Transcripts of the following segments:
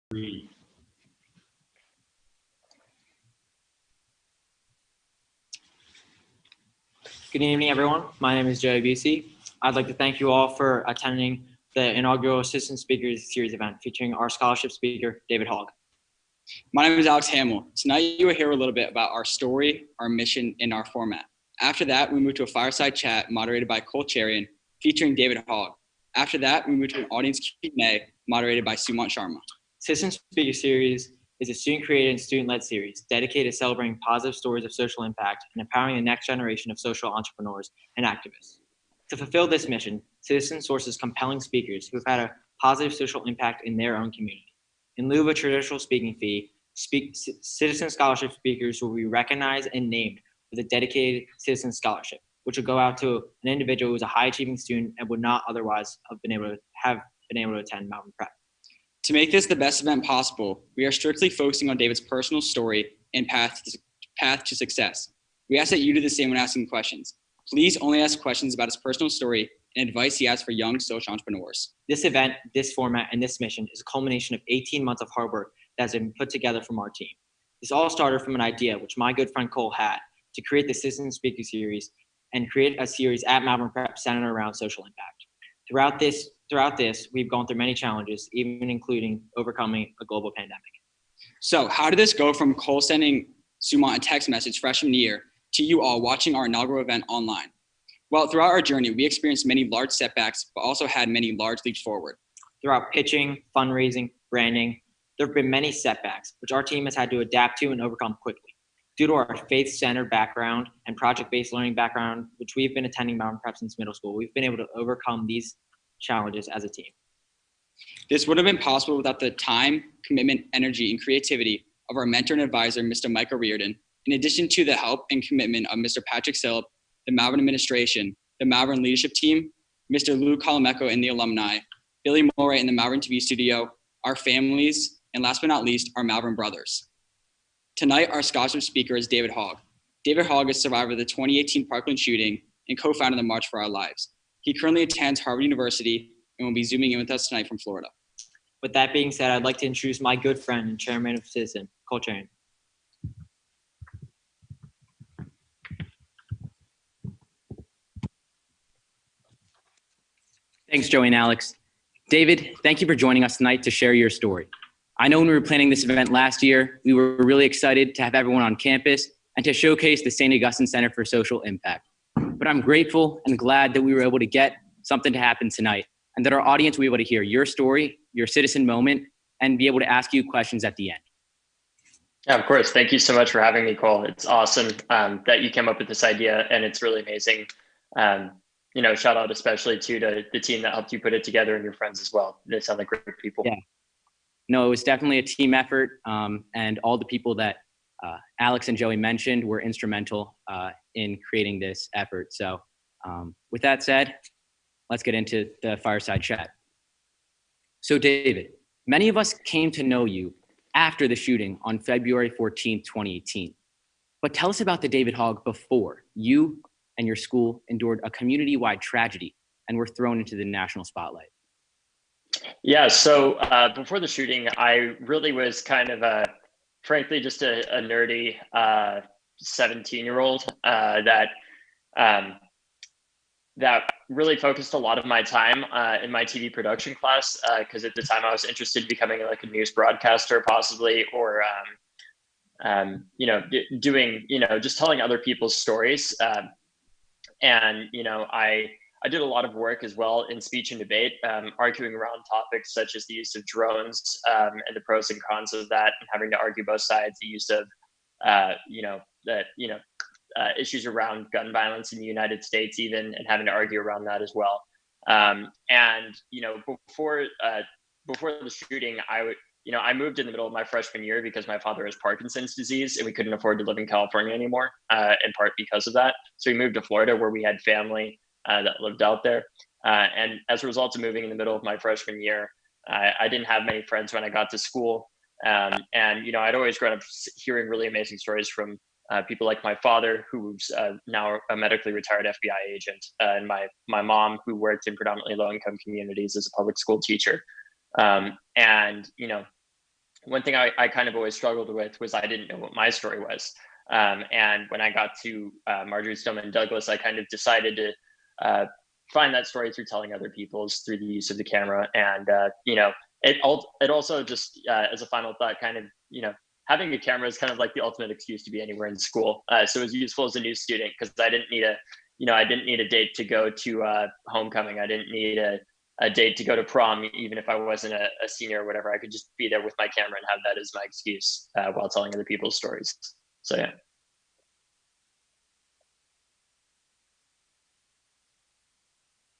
Good evening, everyone. My name is Joey Busey. I'd like to thank you all for attending the inaugural Assistant Speakers Series event featuring our scholarship speaker, David Hogg. My name is Alex Hamill. Tonight you will hear a little bit about our story, our mission, and our format. After that, we move to a fireside chat moderated by Cole Cherian featuring David Hogg. After that, we move to an audience Q&A moderated by Sumant Sharma. Assistant Speaker Series is a student-created and student-led series dedicated to celebrating positive stories of social impact and empowering the next generation of social entrepreneurs and activists. To fulfill this mission, Citizen sources compelling speakers who have had a positive social impact in their own community. In lieu of a traditional speaking fee, Citizen Scholarship speakers will be recognized and named with a dedicated Citizen Scholarship, which will go out to an individual who is a high-achieving student and would not otherwise have been able to attend Malvern Prep. To make this the best event possible, we are strictly focusing on David's personal story and path to success. We ask that you do the same when asking questions. Please only ask questions about his personal story and advice he has for young social entrepreneurs. This event, this format, and this mission is a culmination of 18 months of hard work that has been put together from our team. This all started from an idea which my good friend Cole had to create the Citizen Speaker Series and create a series at Malvern Prep centered around social impact. Throughout this, we've gone through many challenges, even including overcoming a global pandemic. So how did this go from Cole sending Sumant a text message freshman year to you all watching our inaugural event online? Well, throughout our journey, we experienced many large setbacks, but also had many large leaps forward. Throughout pitching, fundraising, branding, there have been many setbacks, which our team has had to adapt to and overcome quickly. Due to our faith-centered background and project-based learning background, which we've been attending Malvern Prep since middle school, we've been able to overcome these challenges as a team. This would have been possible without the time, commitment, energy, and creativity of our mentor and advisor, Mr. Michael Reardon, in addition to the help and commitment of Mr. Patrick Sillip, the Malvern administration, the Malvern leadership team, Mr. Lou Colomeco and the alumni, Billy Moray in the Malvern TV studio, our families, and last but not least, our Malvern brothers. Tonight, our scholarship speaker is David Hogg. David Hogg is survivor of the 2018 Parkland shooting and co-founder of the March for Our Lives. He currently attends Harvard University and will be zooming in with us tonight from Florida. With that being said, I'd like to introduce my good friend and chairman of Citizen, Cole Cherian. Thanks, Joey and Alex. David, thank you for joining us tonight to share your story. I know when we were planning this event last year, we were really excited to have everyone on campus and to showcase the St. Augustine Center for Social Impact. But I'm grateful and glad that we were able to get something to happen tonight and that our audience will be able to hear your story, your citizen moment, and be able to ask you questions at the end. Yeah, of course. Thank you so much for having me, Cole. It's awesome that you came up with this idea, and it's really amazing. Shout out especially to the team that helped you put it together and your friends as well. They sound like great people. Yeah. No, it was definitely a team effort, and all the people that Alex and Joey mentioned were instrumental in creating this effort. So with that said, let's get into the fireside chat. So David, many of us came to know you after the shooting on February 14th, 2018. But tell us about the David Hogg before you and your school endured a community-wide tragedy and were thrown into the national spotlight. Yeah, so before the shooting, I really was kind of frankly, just a nerdy 17-year-old that really focused a lot of my time in my TV production class, because at the time I was interested in becoming like a news broadcaster possibly, or doing, just telling other people's stories. I did a lot of work as well in speech and debate, arguing around topics such as the use of drones and the pros and cons of that, and having to argue both sides, the use of, issues around gun violence in the United States even, and having to argue around that as well. Before the shooting, I moved in the middle of my freshman year because my father has Parkinson's disease and we couldn't afford to live in California anymore, in part because of that. So we moved to Florida where we had family that lived out there. And as a result of moving in the middle of my freshman year, I didn't have many friends when I got to school. I'd always grown up hearing really amazing stories from people like my father, who's now a medically retired FBI agent, and my mom, who worked in predominantly low-income communities as a public school teacher. one thing I kind of always struggled with was I didn't know what my story was. And when I got to Marjorie Stoneman Douglas, I kind of decided to find that story through telling other people's, through the use of the camera. And, it also just, as a final thought, kind of, having a camera is kind of like the ultimate excuse to be anywhere in school. So it was useful as a new student because I didn't need I didn't need a date to go to homecoming. I didn't need a date to go to prom, even if I wasn't a senior or whatever. I could just be there with my camera and have that as my excuse while telling other people's stories. So yeah.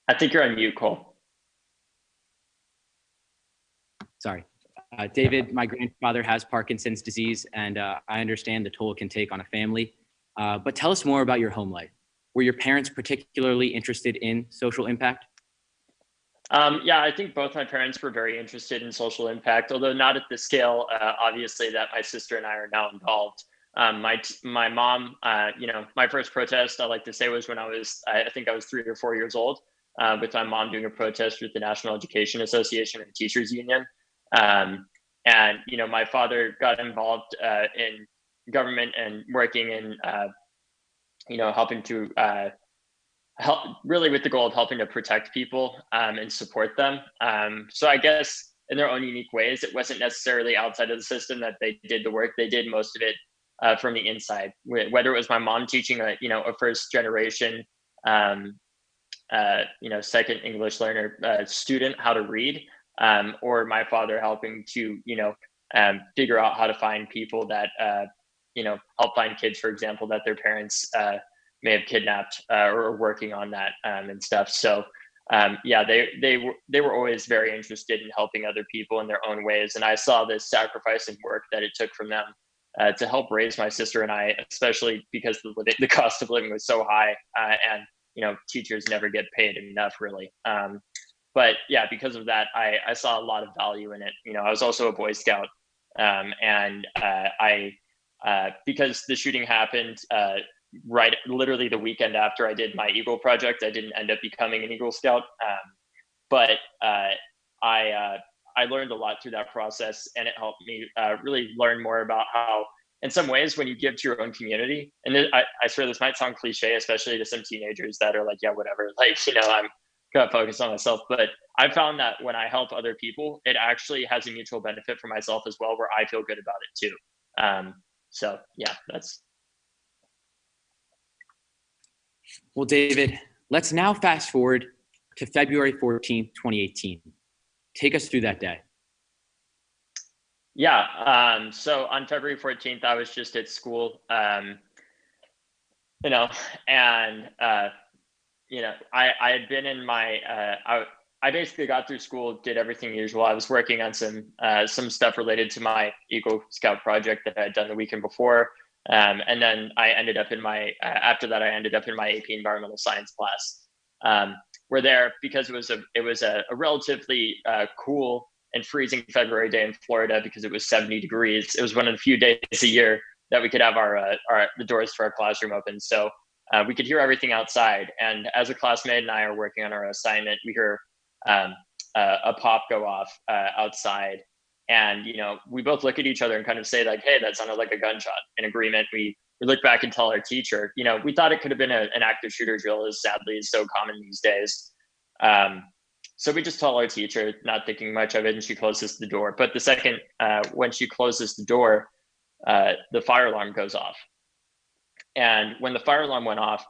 I think you're on mute, Cole. Sorry. David, my grandfather has Parkinson's disease, and I understand the toll it can take on a family. But tell us more about your home life. Were your parents particularly interested in social impact? Yeah, I think both my parents were very interested in social impact, although not at the scale, obviously, that my sister and I are now involved. My mom, my first protest, I like to say, was when I think I was 3 or 4 years old, with my mom doing a protest with the National Education Association and Teachers Union. And, my father got involved in government and working in, helping to help, really with the goal of helping to protect people and support them. So I guess in their own unique ways, it wasn't necessarily outside of the system that they did the work. They did most of it from the inside, whether it was my mom teaching a first generation, second English learner student how to read, or my father helping to, figure out how to find people that, help find kids, for example, that their parents may have kidnapped or working on that and stuff. So yeah, they were always very interested in helping other people in their own ways. And I saw this sacrifice and work that it took from them to help raise my sister and I, especially because the cost of living was so high, and teachers never get paid enough, really. But yeah, because of that, I saw a lot of value in it. I was also a Boy Scout, and because the shooting happened right, literally the weekend after I did my Eagle project, I didn't end up becoming an Eagle Scout, but I learned a lot through that process, and it helped me really learn more about how, in some ways, when you give to your own community, and I swear this might sound cliche, especially to some teenagers that are like, yeah, whatever, like, I'm gonna focus on myself. But I found that when I help other people, it actually has a mutual benefit for myself as well, where I feel good about it too. So yeah, that's. Well, David, let's now fast forward to February 14th, 2018. Take us through that day. Yeah. So on February 14th, I was just at school, and, I had been in my, I basically got through school, did everything usual. I was working on some stuff related to my Eagle Scout project that I had done the weekend before. And then I ended up in after that, I ended up in my AP environmental science class. We're there because it was a relatively cool and freezing February day in Florida because it was 70 degrees. It was one of the few days a year that we could have the doors to our classroom open. So we could hear everything outside. And as a classmate and I are working on our assignment, we hear a pop go off outside. And, we both look at each other and kind of say like, hey, that sounded like a gunshot. In agreement, we look back and tell our teacher, we thought it could have been an active shooter drill, as sadly is so common these days. So we just tell our teacher, not thinking much of it, and she closes the door. But the second, when she closes the door, the fire alarm goes off. And when the fire alarm went off,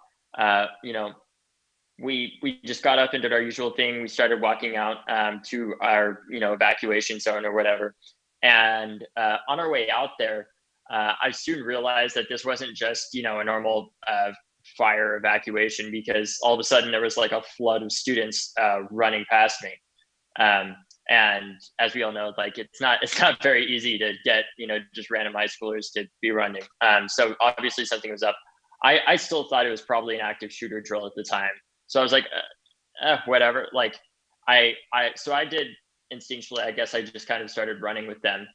we just got up and did our usual thing. We started walking out to our evacuation zone or whatever. And on our way out there, I soon realized that this wasn't just a normal fire evacuation, because all of a sudden there was like a flood of students running past me. And as we all know, like it's not very easy to get just random high schoolers to be running. So obviously something was up. I still thought it was probably an active shooter drill at the time. So I was like, whatever. Like so I did instinctually, I guess I just kind of started running with them.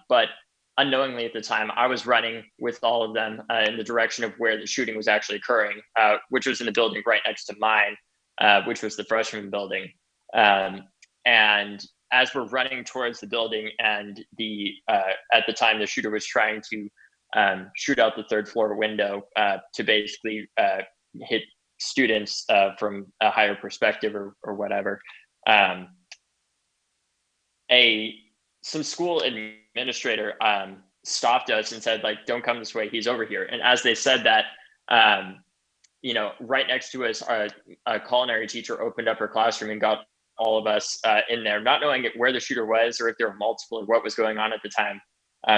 But unknowingly at the time, I was running with all of them in the direction of where the shooting was actually occurring, which was in the building right next to mine, which was the freshman building. And as we're running towards the building, and at the time the shooter was trying to shoot out the third floor window to basically hit students from a higher perspective or whatever. Some school administrator stopped us and said, like, don't come this way, he's over here. And as they said that, right next to us, a culinary teacher opened up her classroom and got all of us in there, not knowing where the shooter was or if there were multiple or what was going on at the time.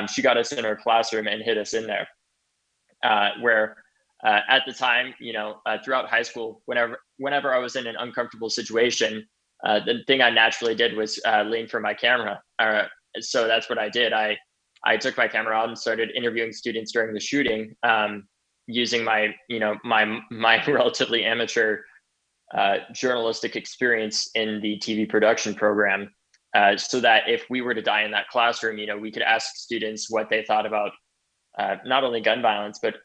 She got us in her classroom and hid us in there. Where at the time, throughout high school, whenever I was in an uncomfortable situation, the thing I naturally did was lean for my camera. So that's what I did. I took my camera out and started interviewing students during the shooting, using my relatively amateur journalistic experience in the TV production program, so that if we were to die in that classroom, we could ask students what they thought about not only gun violence, but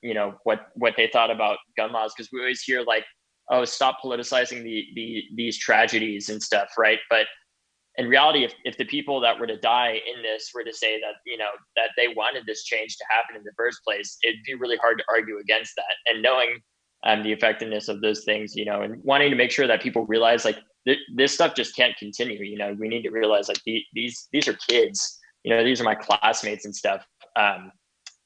what they thought about gun laws, because we always hear like, oh, stop politicizing these tragedies and stuff, right? But in reality, if the people that were to die in this were to say that that they wanted this change to happen in the first place, it'd be really hard to argue against that. And knowing the effectiveness of those things, and wanting to make sure that people realize like this stuff just can't continue. We need to realize like these are kids. These are my classmates and stuff.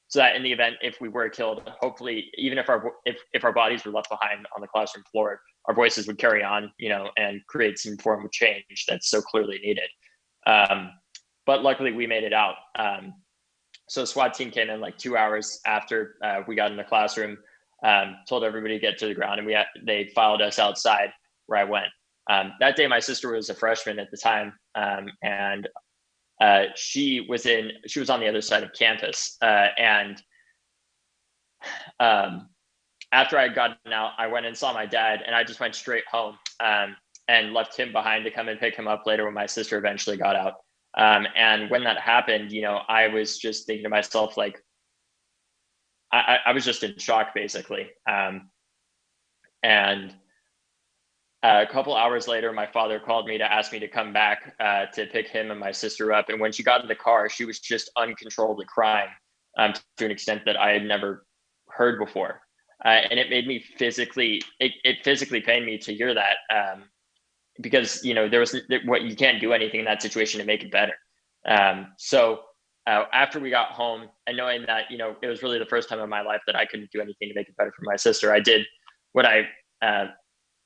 So that in the event, if we were killed, hopefully, even if our bodies were left behind on the classroom floor, our voices would carry on, and create some form of change that's so clearly needed. But luckily, we made it out. So SWAT team came in like 2 hours after we got in the classroom, told everybody to get to the ground, and they filed us outside where I went. That day, my sister was a freshman at the time, and she was on the other side of campus. And after I had gotten out, I went and saw my dad, and I just went straight home, and left him behind to come and pick him up later when my sister eventually got out. And when that happened, I was just thinking to myself, like, I was just in shock, basically. And a couple hours later, my father called me to ask me to come back to pick him and my sister up. And when she got in the car, she was just uncontrollably crying to an extent that I had never heard before. And it made me physically pained me to hear that, because, you can't do anything in that situation to make it better. So after we got home, and knowing that, it was really the first time in my life that I couldn't do anything to make it better for my sister, I did what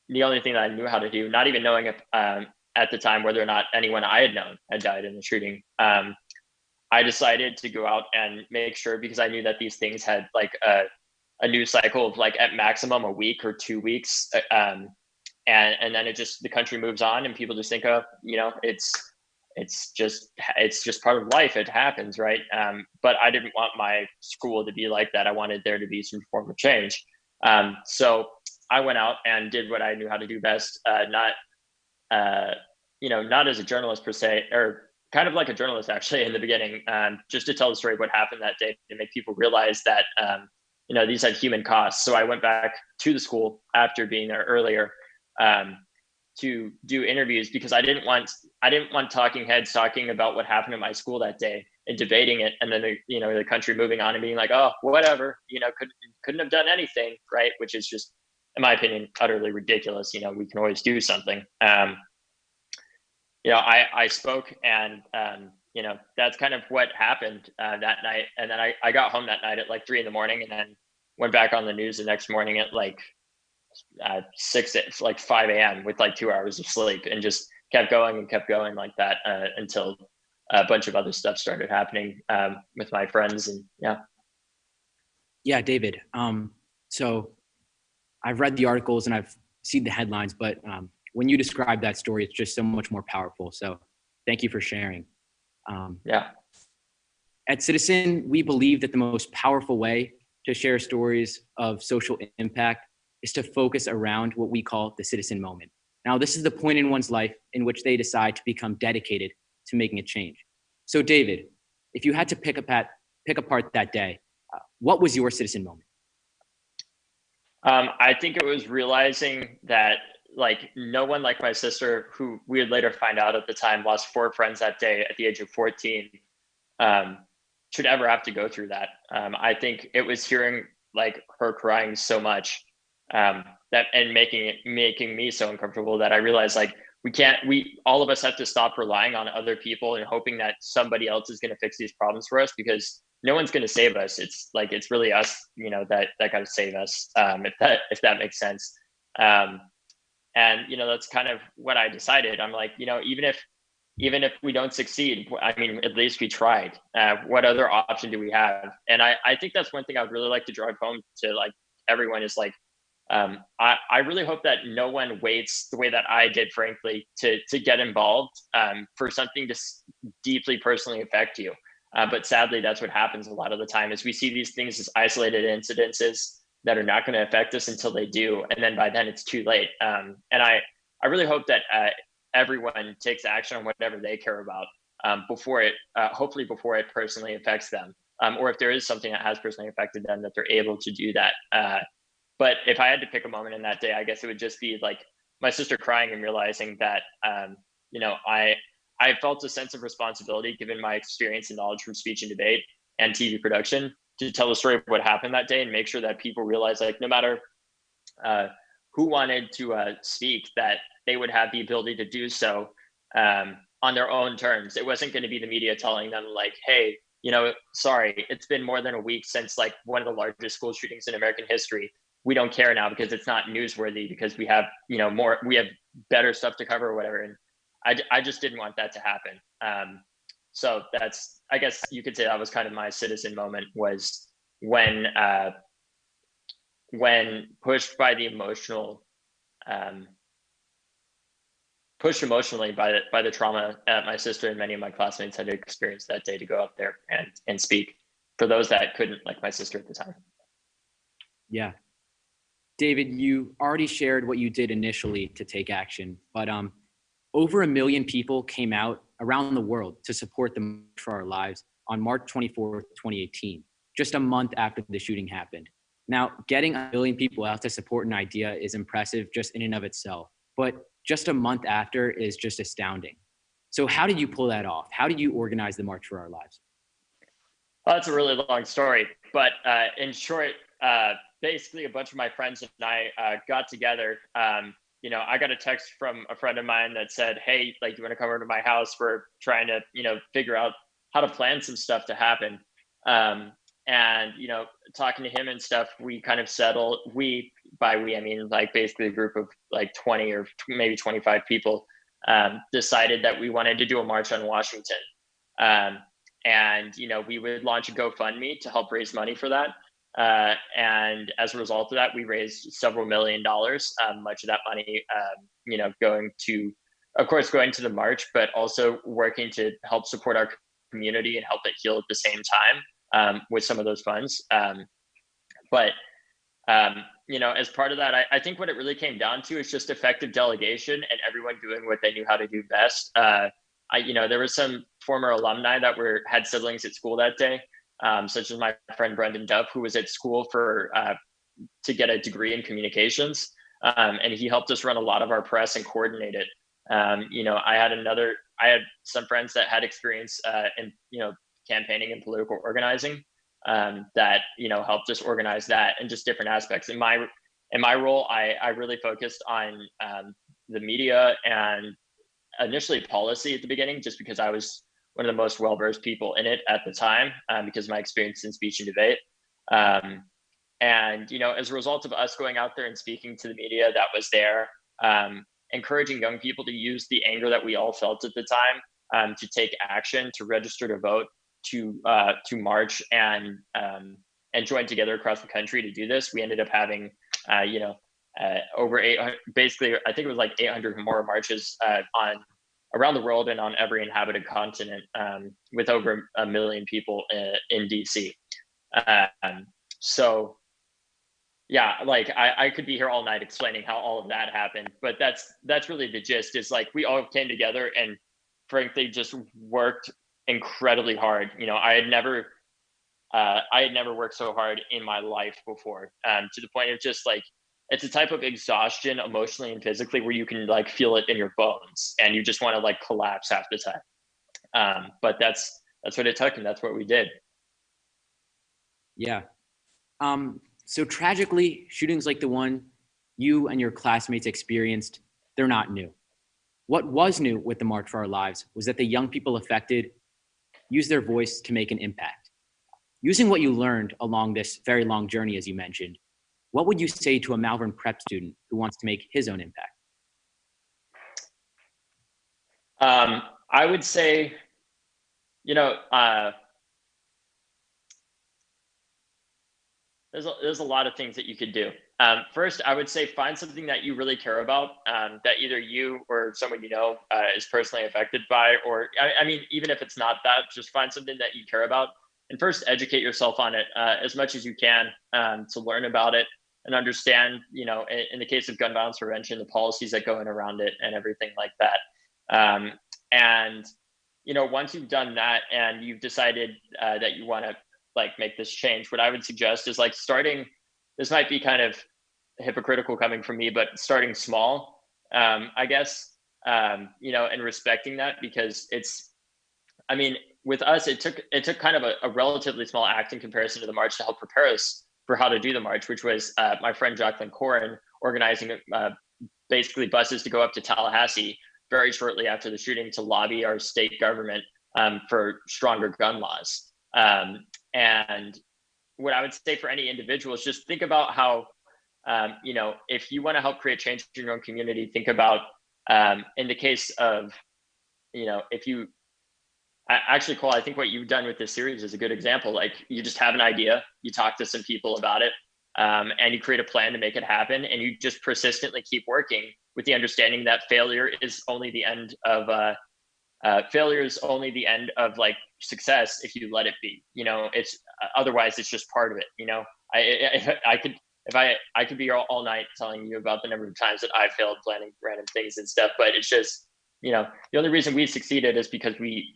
the only thing that I knew how to do, not even knowing if at the time whether or not anyone I had known had died in the shooting. I decided to go out and make sure, because I knew that these things had like a news cycle of like at maximum a week or 2 weeks. And then the country moves on, and people just think of, it's just part of life. It happens, right? But I didn't want my school to be like that. I wanted there to be some form of change. So I went out and did what I knew how to do best, not as a journalist per se, or kind of like a journalist actually in the beginning, just to tell the story of what happened that day, to make people realize that, these had human costs. So I went back to the school after being there earlier to do interviews, because I didn't want talking heads talking about what happened at my school that day and debating it, and then the country moving on and being like, oh, whatever, couldn't have done anything, right? Which is just, in my opinion, utterly ridiculous. We can always do something. I spoke, and that's kind of what happened that night. And then I got home that night at like 3 a.m, and then went back on the news the next morning at like 5 a.m. with like 2 hours of sleep, and just kept going like that until a bunch of other stuff started happening with my friends. And Yeah, David. So I've read the articles and I've seen the headlines, but when you describe that story, it's just so much more powerful. So thank you for sharing. At Citizen, we believe that the most powerful way to share stories of social impact is to focus around what we call the citizen moment. Now, this is the point in one's life in which they decide to become dedicated to making a change. So David, if you had to pick apart that day, what was your citizen moment? I think it was realizing that like no one like my sister, who we would later find out at the time lost 4 friends that day at the age of 14, should ever have to go through that. I think it was hearing like her crying so much, that and making me so uncomfortable that I realized like we all of us have to stop relying on other people and hoping that somebody else is going to fix these problems for us, because no one's going to save us. It's like it's really us, that got to save us, if that makes sense. And that's kind of what I decided. I'm like, even if we don't succeed, I mean, at least we tried. What other option do we have? And I think that's one thing I would really like to drive home to like everyone is like, I really hope that no one waits the way that I did, frankly, to get involved, for something to deeply personally affect you. But sadly, that's what happens a lot of the time is we see these things as isolated incidences that are not going to affect us until they do. And then by then it's too late. And I really hope that everyone takes action on whatever they care about, hopefully before it personally affects them. Or if there is something that has personally affected them, that they're able to do that. But if I had to pick a moment in that day, I guess it would just be like my sister crying and realizing that, I felt a sense of responsibility given my experience and knowledge from speech and debate and TV production to tell the story of what happened that day and make sure that people realize like no matter who wanted to speak, that they would have the ability to do so on their own terms. It wasn't going to be the media telling them like, hey, sorry, it's been more than a week since like one of the largest school shootings in American history. We don't care now because it's not newsworthy because we have, we have better stuff to cover or whatever. And I just didn't want that to happen. So that's, I guess you could say that was kind of my citizen moment, was when pushed by the pushed emotionally by the trauma my sister and many of my classmates had experienced that day, to go up there and speak for those that couldn't, like my sister at the time. Yeah. David, you already shared what you did initially to take action, but over 1 million people came out around the world to support the March for Our Lives on March 24th, 2018, just a month after the shooting happened. Now, getting 1 million people out to support an idea is impressive just in and of itself, but just a month after is just astounding. So how did you pull that off? How did you organize the March for Our Lives? Well, that's a really long story, but in short, basically a bunch of my friends and I got together. I got a text from a friend of mine that said, hey, like, you want to come over to my house? We're trying to, figure out how to plan some stuff to happen. And, talking to him and stuff, we kind of settled, by we, I mean, like basically a group of like 20 or maybe 25 people, decided that we wanted to do a march on Washington. And, we would launch a GoFundMe to help raise money for that. And as a result of that, we raised several $1 million, much of that money, going to the march, but also working to help support our community and help it heal at the same time, with some of those funds. But as part of that, I think what it really came down to is just effective delegation and everyone doing what they knew how to do best. There were some former alumni that had siblings at school that day, such as my friend Brendan Duff, who was at school to get a degree in communications, and he helped us run a lot of our press and coordinate it. I had some friends that had experience in campaigning and political organizing, that helped us organize that and just different aspects. In my role, I really focused on the media and initially policy at the beginning, just because I was one of the most well-versed people in it at the time, because of my experience in speech and debate. And as a result of us going out there and speaking to the media that was there, encouraging young people to use the anger that we all felt at the time, to take action, to register to vote, to march and join together across the country to do this. We ended up having, over 800, basically, I think it was like 800 more marches around the world and on every inhabited continent, with over 1 million people in DC. So yeah, like I could be here all night explaining how all of that happened, but that's really the gist, is like we all came together and frankly just worked incredibly hard. I had never worked so hard in my life before, to the point of just like it's a type of exhaustion emotionally and physically where you can like feel it in your bones and you just want to like collapse half the time. But that's what it took, and that's what we did. Yeah. So tragically, shootings like the one you and your classmates experienced, they're not new. What was new with the March for Our Lives was that the young people affected used their voice to make an impact. Using what you learned along this very long journey, as you mentioned, what would you say to a Malvern Prep student who wants to make his own impact? I would say, there's a lot of things that you could do. First, I would say find something that you really care about, that either you or someone you know is personally affected by, or I mean, even if it's not that, just find something that you care about, and first educate yourself on it as much as you can to learn about it and understand, in the case of gun violence prevention, the policies that go in around it and everything like that. And once you've done that and you've decided that you want to like make this change, what I would suggest is like starting, this might be kind of hypocritical coming from me, but starting small, I guess, and respecting that, because with us, it took kind of a relatively small act in comparison to the march to help prepare us for how to do the march, which was my friend Jacqueline Corin organizing basically buses to go up to Tallahassee very shortly after the shooting to lobby our state government for stronger gun laws. And what I would say for any individual is just think about how, if you want to help create change in your own community, think about, in the case of, if you actually, Cole, I think what you've done with this series is a good example. Like, you just have an idea, you talk to some people about it, and you create a plan to make it happen, and you just persistently keep working with the understanding that failure is only the end of like success if you let it be. It's otherwise it's just part of it. I could be here all night telling you about the number of times that I failed planning random things and stuff, but it's just, the only reason we succeeded is because we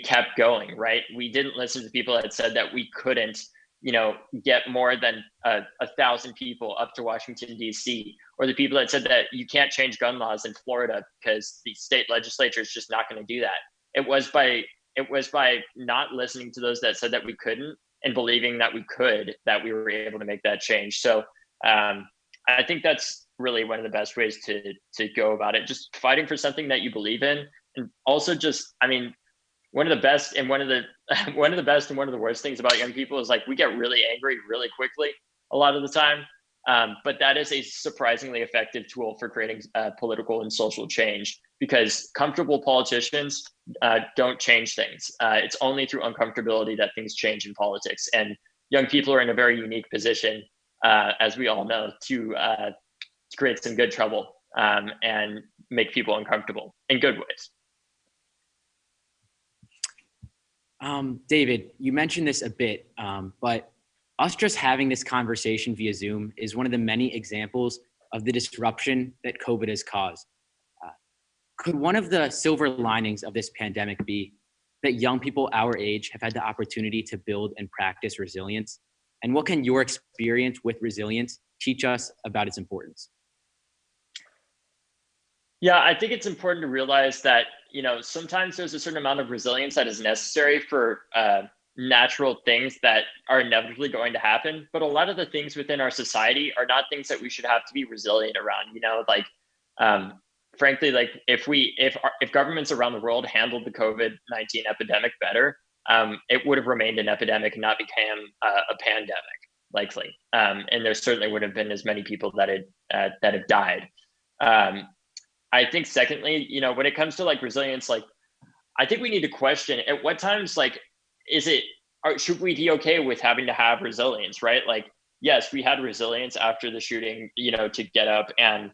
kept going, right? We didn't listen to people that said that we couldn't get more than 1,000 people up to Washington, D.C., or the people that said that you can't change gun laws in Florida because the state legislature is just not going to do that. It was by not listening to those that said that we couldn't and believing that we could, that we were able to make that change. So I think that's really one of the best ways to go about it. Just fighting for something that you believe in. And also just, one of the best and one of the worst things about young people is like we get really angry really quickly a lot of the time. But that is a surprisingly effective tool for creating political and social change, because comfortable politicians don't change things. It's only through uncomfortability that things change in politics. And young people are in a very unique position, as we all know, to create some good trouble and make people uncomfortable in good ways. David, you mentioned this a bit, but us just having this conversation via Zoom is one of the many examples of the disruption that COVID has caused. Could one of the silver linings of this pandemic be that young people our age have had the opportunity to build and practice resilience? And what can your experience with resilience teach us about its importance? Yeah, I think it's important to realize that, sometimes there's a certain amount of resilience that is necessary for natural things that are inevitably going to happen. But a lot of the things within our society are not things that we should have to be resilient around. Frankly, like if governments around the world handled the COVID-19 epidemic better, it would have remained an epidemic and not become a pandemic, likely. And there certainly would have been as many people that have died. I think secondly, when it comes to like resilience, like I think we need to question at what times, like, should we be okay with having to have resilience, right? Like, yes, we had resilience after the shooting, to get up and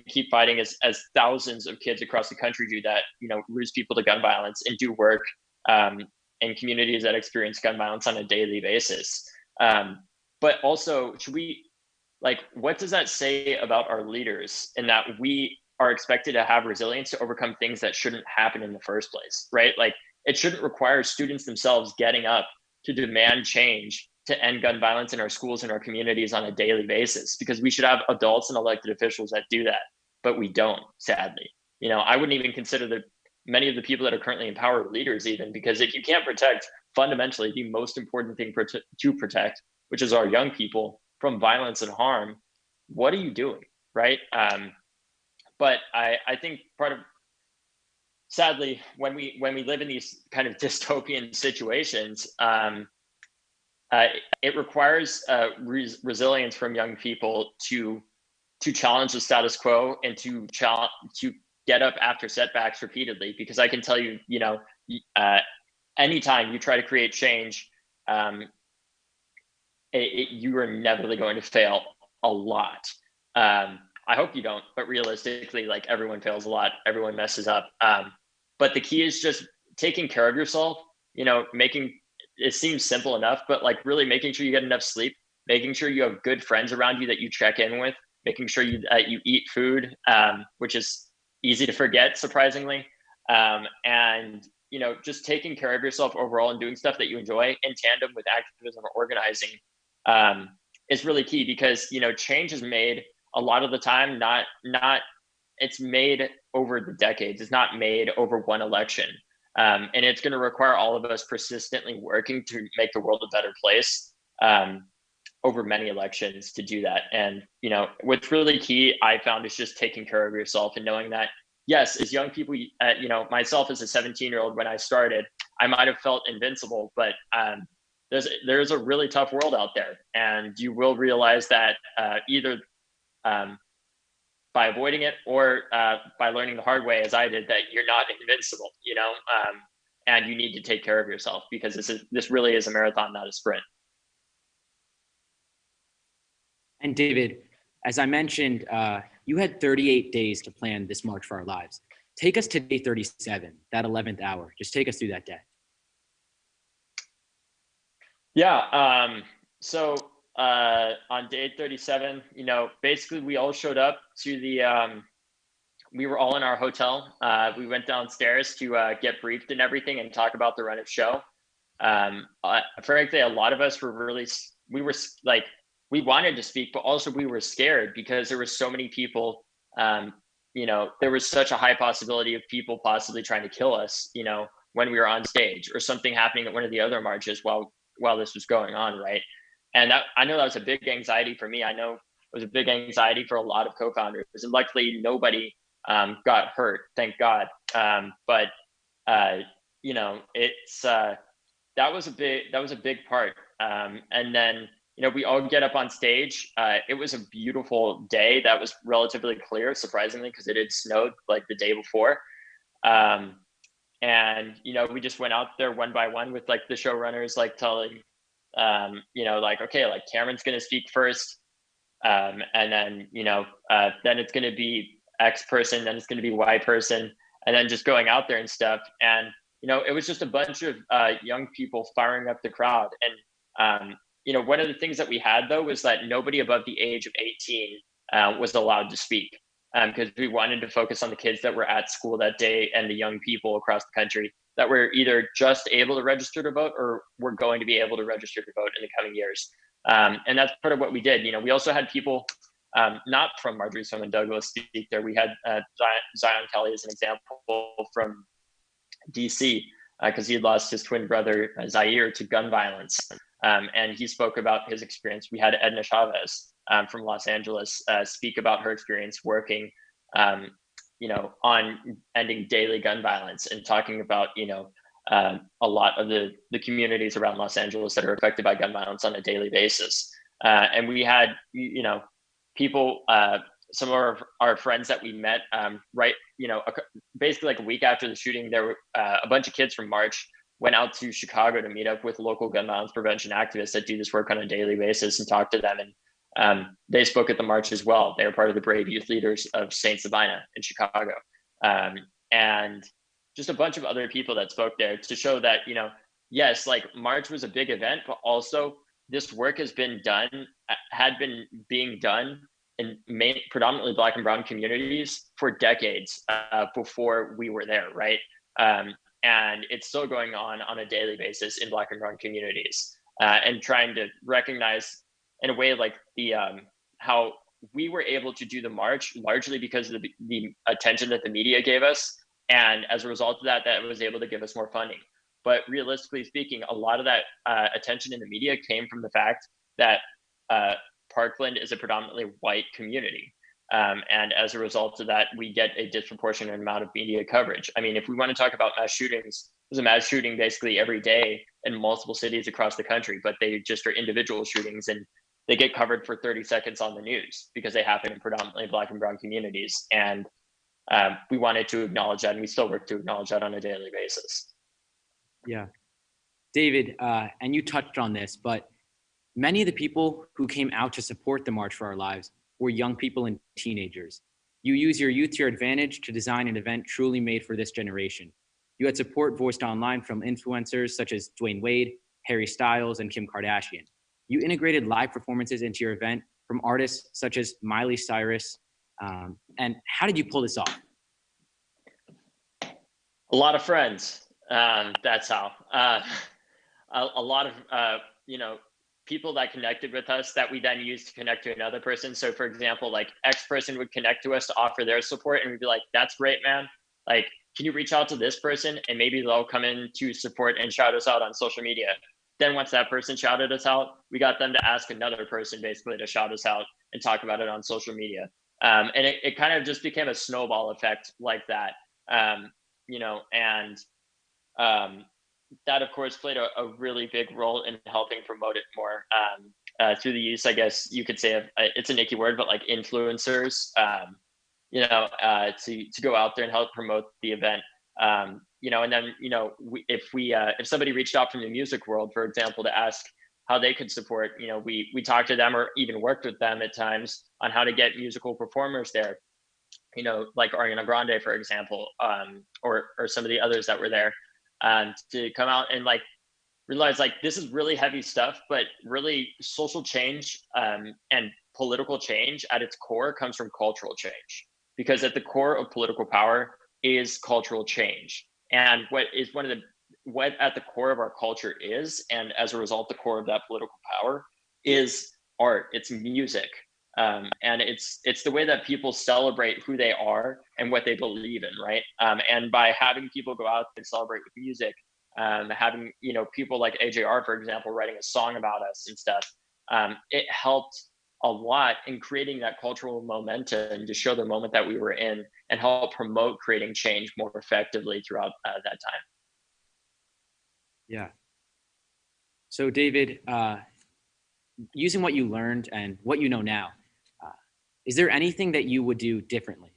keep fighting as thousands of kids across the country do that, lose people to gun violence and do work in communities that experience gun violence on a daily basis. But also, what does that say about our leaders in that we are expected to have resilience to overcome things that shouldn't happen in the first place, right? Like, it shouldn't require students themselves getting up to demand change to end gun violence in our schools and our communities on a daily basis, because we should have adults and elected officials that do that, but we don't, sadly. I wouldn't even consider many of the people that are currently in power leaders even, because if you can't protect fundamentally the most important thing to protect, which is our young people from violence and harm, what are you doing, right? But I think sadly, when we live in these kind of dystopian situations, it requires resilience from young people to challenge the status quo and to get up after setbacks repeatedly. Because I can tell you, anytime you try to create change, you are inevitably going to fail a lot. I hope you don't, but realistically, like, everyone fails a lot, everyone messes up. But the key is just taking care of yourself, making it seems simple enough, but like really making sure you get enough sleep, making sure you have good friends around you that you check in with, making sure you eat food, which is easy to forget, surprisingly. And, just taking care of yourself overall and doing stuff that you enjoy in tandem with activism or organizing is really key, because, change is made a lot of the time, it's made over the decades. It's not made over one election. And it's going to require all of us persistently working to make the world a better place over many elections to do that. And, what's really key, I found, is just taking care of yourself and knowing that, yes, as young people, myself as a 17-year-old, when I started, I might have felt invincible, but there's a really tough world out there. And you will realize that either by avoiding it or by learning the hard way, as I did, that you're not invincible, and you need to take care of yourself, because this really is a marathon, not a sprint. And David, as I mentioned, you had 38 days to plan this March for Our Lives. Take us to day 37, that 11th hour. Just take us through that day. Yeah. So on day 37, basically we all showed up to we were all in our hotel. We went downstairs to get briefed and everything and talk about the run of show. Frankly, a lot of us we wanted to speak, but also we were scared because there were so many people. There was such a high possibility of people possibly trying to kill us, when we were on stage, or something happening at one of the other marches while this was going on, right? And I know that was a big anxiety for me. I know it was a big anxiety for a lot of co-founders, and luckily nobody got hurt, thank God. But it's that was a big part. And then we all get up on stage. It was a beautiful day that was relatively clear, surprisingly, because it had snowed like the day before. And we just went out there one by one with like the showrunners, like telling okay, like Cameron's gonna speak first, and then then it's gonna be X person, then it's gonna be Y person, and then just going out there and stuff. And it was just a bunch of young people firing up the crowd. And one of the things that we had, though, was that nobody above the age of 18 was allowed to speak, because we wanted to focus on the kids that were at school that day and the young people across the country that were either just able to register to vote or were going to be able to register to vote in the coming years. And that's part of what we did. We also had people not from Marjorie Stoneman Douglas speak there. We had Zion Kelly as an example from DC, because he had lost his twin brother Zaire to gun violence. And he spoke about his experience. We had Edna Chavez from Los Angeles speak about her experience working on ending daily gun violence and talking about a lot of the communities around Los Angeles that are affected by gun violence on a daily basis. And we had people, some of our friends that we met basically like a week after the shooting. There were a bunch of kids from March went out to Chicago to meet up with local gun violence prevention activists that do this work on a daily basis and talk to them. And they spoke at the march as well. They were part of the brave youth leaders of St. Sabina in Chicago. And just a bunch of other people that spoke there to show that, yes, like March was a big event, but also this work had been being done in predominantly Black and Brown communities for decades before we were there, right? And it's still going on a daily basis in Black and Brown communities. and trying to recognize in a way like the how we were able to do the march largely because of the attention that the media gave us. And as a result of that, that was able to give us more funding. But realistically speaking, a lot of that attention in the media came from the fact that Parkland is a predominantly white community. And as a result of that, we get a disproportionate amount of media coverage. I mean, if we want to talk about mass shootings, there's a mass shooting basically every day in multiple cities across the country, but they just are individual shootings and they get covered for 30 seconds on the news because they happen in predominantly Black and brown communities. And we wanted to acknowledge that, and we still work to acknowledge that on a daily basis. Yeah. David, and you touched on this, but many of the people who came out to support the March for Our Lives were young people and teenagers. You use your youth to your advantage to design an event truly made for this generation. You had support voiced online from influencers such as Dwayne Wade, Harry Styles, and Kim Kardashian. You integrated live performances into your event from artists such as Miley Cyrus. And how did you pull this off? A lot of friends. That's how. A lot of people that connected with us that we then used to connect to another person. So for example, like X person would connect to us to offer their support, and we'd be like, "That's great, man. Like, can you reach out to this person?" And maybe they'll come in to support and shout us out on social media. Then once that person shouted us out, we got them to ask another person basically to shout us out and talk about it on social media. And it kind of just became a snowball effect like that. That of course played a really big role in helping promote it more through the use, I guess you could say, of it's a icky word, but like influencers, to go out there and help promote the event. And then, if somebody reached out from the music world, for example, to ask how they could support, we talked to them or even worked with them at times on how to get musical performers there, like Ariana Grande, for example, or some of the others that were there, to come out and like realize like this is really heavy stuff, but really social change and political change at its core comes from cultural change, because at the core of political power is cultural change. And what at the core of our culture is, and as a result, the core of that political power is art, it's music. And it's the way that people celebrate who they are and what they believe in, right? And by having people go out and celebrate with music, having people like AJR, for example, writing a song about us and stuff, it helped a lot in creating that cultural momentum to show the moment that we were in and help promote creating change more effectively throughout that time. Yeah. So David, using what you learned and what you know now, is there anything that you would do differently?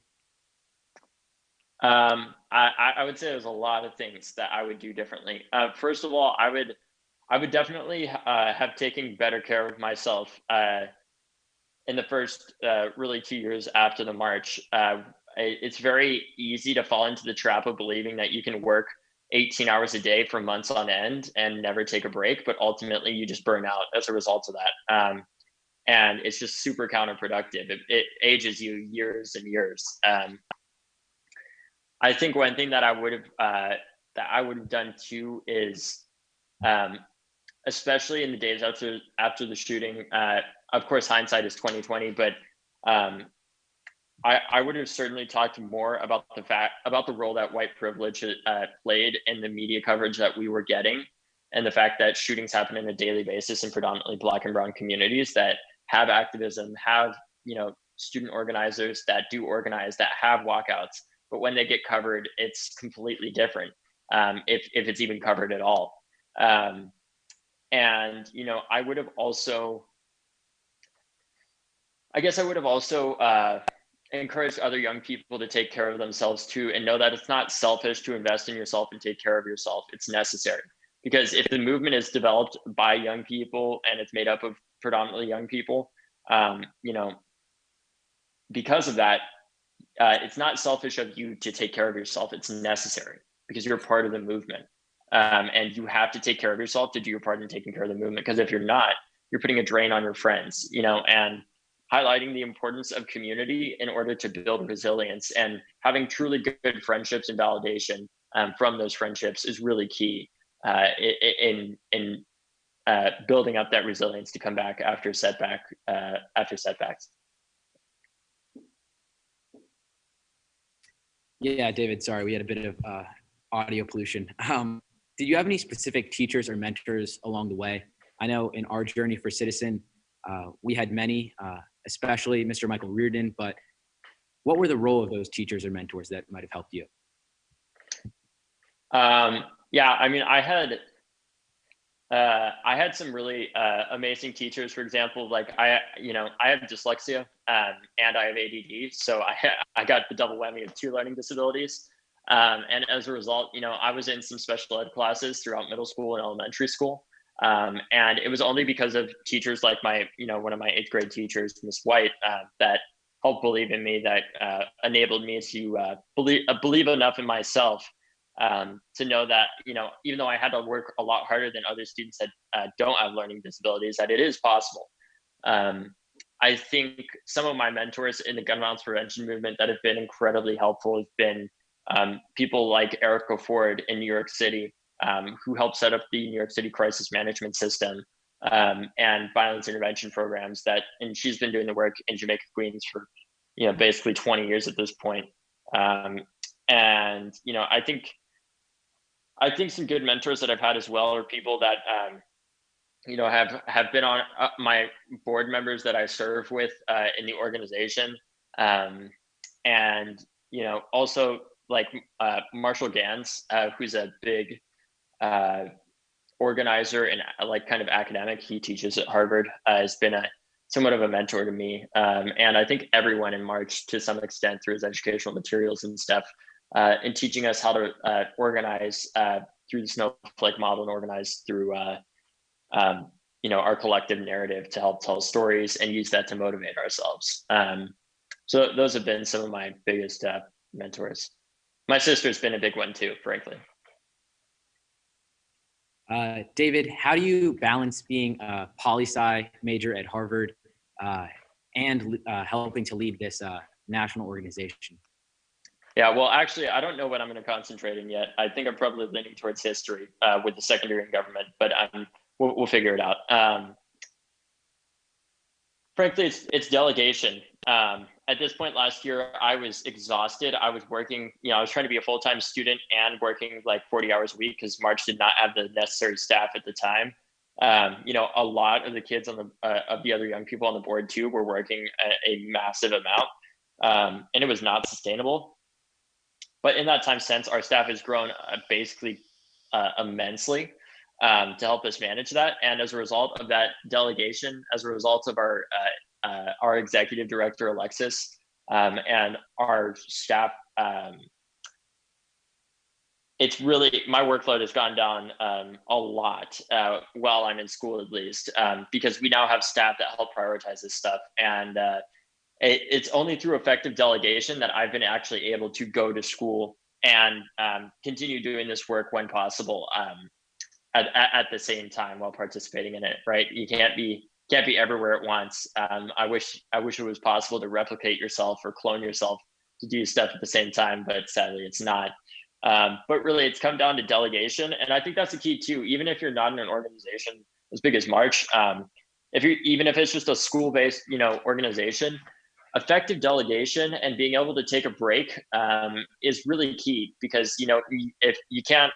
I would say there's a lot of things that I would do differently. First of all, I would definitely have taken better care of myself in the first really 2 years after the march. It's very easy to fall into the trap of believing that you can work 18 hours a day for months on end and never take a break, but ultimately you just burn out as a result of that. And it's just super counterproductive. It ages you years and years. I think one thing that I would have done too is, especially in the days after the shooting. Of course, hindsight is 2020, but I would have certainly talked more about the role that white privilege played in the media coverage that we were getting, and the fact that shootings happen on a daily basis in predominantly Black and brown communities that have activism, have student organizers that do organize, that have walkouts, but when they get covered, it's completely different, if it's even covered at all. And I would have also encouraged other young people to take care of themselves too, and know that it's not selfish to invest in yourself and take care of yourself. It's necessary, because if the movement is developed by young people and it's made up of predominantly young people, because of that, it's not selfish of you to take care of yourself. It's necessary because you're part of the movement. And you have to take care of yourself to do your part in taking care of the movement. Because if you're not, you're putting a drain on your friends, and highlighting the importance of community in order to build resilience, and having truly good friendships and validation from those friendships is really key in building up that resilience to come back after setbacks. Yeah, David, sorry, we had a bit of audio pollution. Did you have any specific teachers or mentors along the way? I know in our journey for Citizen, we had many, especially Mr. Michael Reardon, but what were the role of those teachers or mentors that might have helped you? Yeah, I mean, I had some really amazing teachers. For example, like I have dyslexia and I have ADD, so I got the double whammy of 2 learning disabilities. And as a result, I was in some special ed classes throughout middle school and elementary school. And it was only because of teachers like one of my 8th grade teachers, Miss White, that helped believe in me, that enabled me to believe enough in myself to know that, even though I had to work a lot harder than other students that don't have learning disabilities, that it is possible. I think some of my mentors in the gun violence prevention movement that have been incredibly helpful have been people like Erica Ford in New York City, who helped set up the New York City crisis management system and violence intervention programs and she's been doing the work in Jamaica, Queens for, basically 20 years at this point. And, I think some good mentors that I've had as well are people that, have been on my board members that I serve with in the organization. And, also like Marshall Gans, who's a big organizer and like kind of academic. He teaches at Harvard, has been somewhat of a mentor to me. And I think everyone in March, to some extent, through his educational materials and stuff, in teaching us how to organize through the snowflake model and organize through our collective narrative to help tell stories and use that to motivate ourselves. So those have been some of my biggest mentors. My sister's been a big one too, frankly. David, how do you balance being a poli-sci major at Harvard and helping to lead this national organization? Yeah, well, actually, I don't know what I'm going to concentrate in yet. I think I'm probably leaning towards history with the secondary in government, but we'll figure it out. Frankly, it's delegation. At this point last year, I was exhausted. I was working, I was trying to be a full-time student and working like 40 hours a week because March did not have the necessary staff at the time. A lot of the kids of the other young people on the board too were working a massive amount, and it was not sustainable. But in that time since, our staff has grown basically immensely to help us manage that. And as a result of that delegation, as a result of our executive director, Alexis, and our staff, it's really, my workload has gone down a lot while I'm in school, at least, because we now have staff that help prioritize this stuff. And it's only through effective delegation that I've been actually able to go to school and continue doing this work when possible at the same time while participating in it. Right? You can't be everywhere at once. I wish it was possible to replicate yourself or clone yourself to do stuff at the same time, but sadly it's not. But really, it's come down to delegation, and I think that's the key too. Even if you're not in an organization as big as March, even if it's just a school-based, organization, effective delegation and being able to take a break is really key, because if you can't,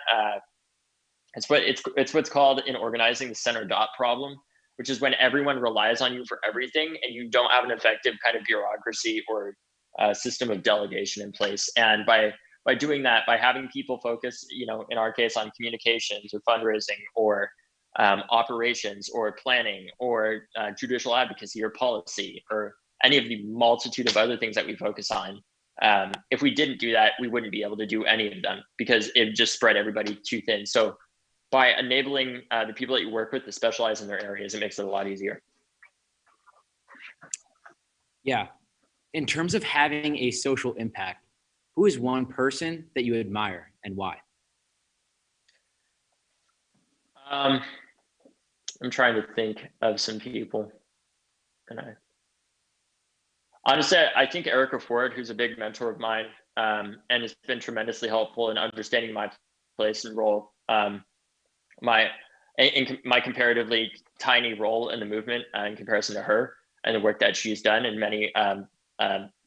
it's what's called in organizing the center dot problem, which is when everyone relies on you for everything and you don't have an effective kind of bureaucracy or system of delegation in place. And by doing that, by having people focus, in our case, on communications or fundraising or operations or planning or judicial advocacy or policy or any of the multitude of other things that we focus on. If we didn't do that, we wouldn't be able to do any of them because it just spread everybody too thin. So by enabling the people that you work with to specialize in their areas, it makes it a lot easier. Yeah. In terms of having a social impact, who is one person that you admire and why? I'm trying to think of some people. Honestly, I think Erica Ford, who's a big mentor of mine, and has been tremendously helpful in understanding my place and role. in my comparatively tiny role in the movement in comparison to her and the work that she's done, and many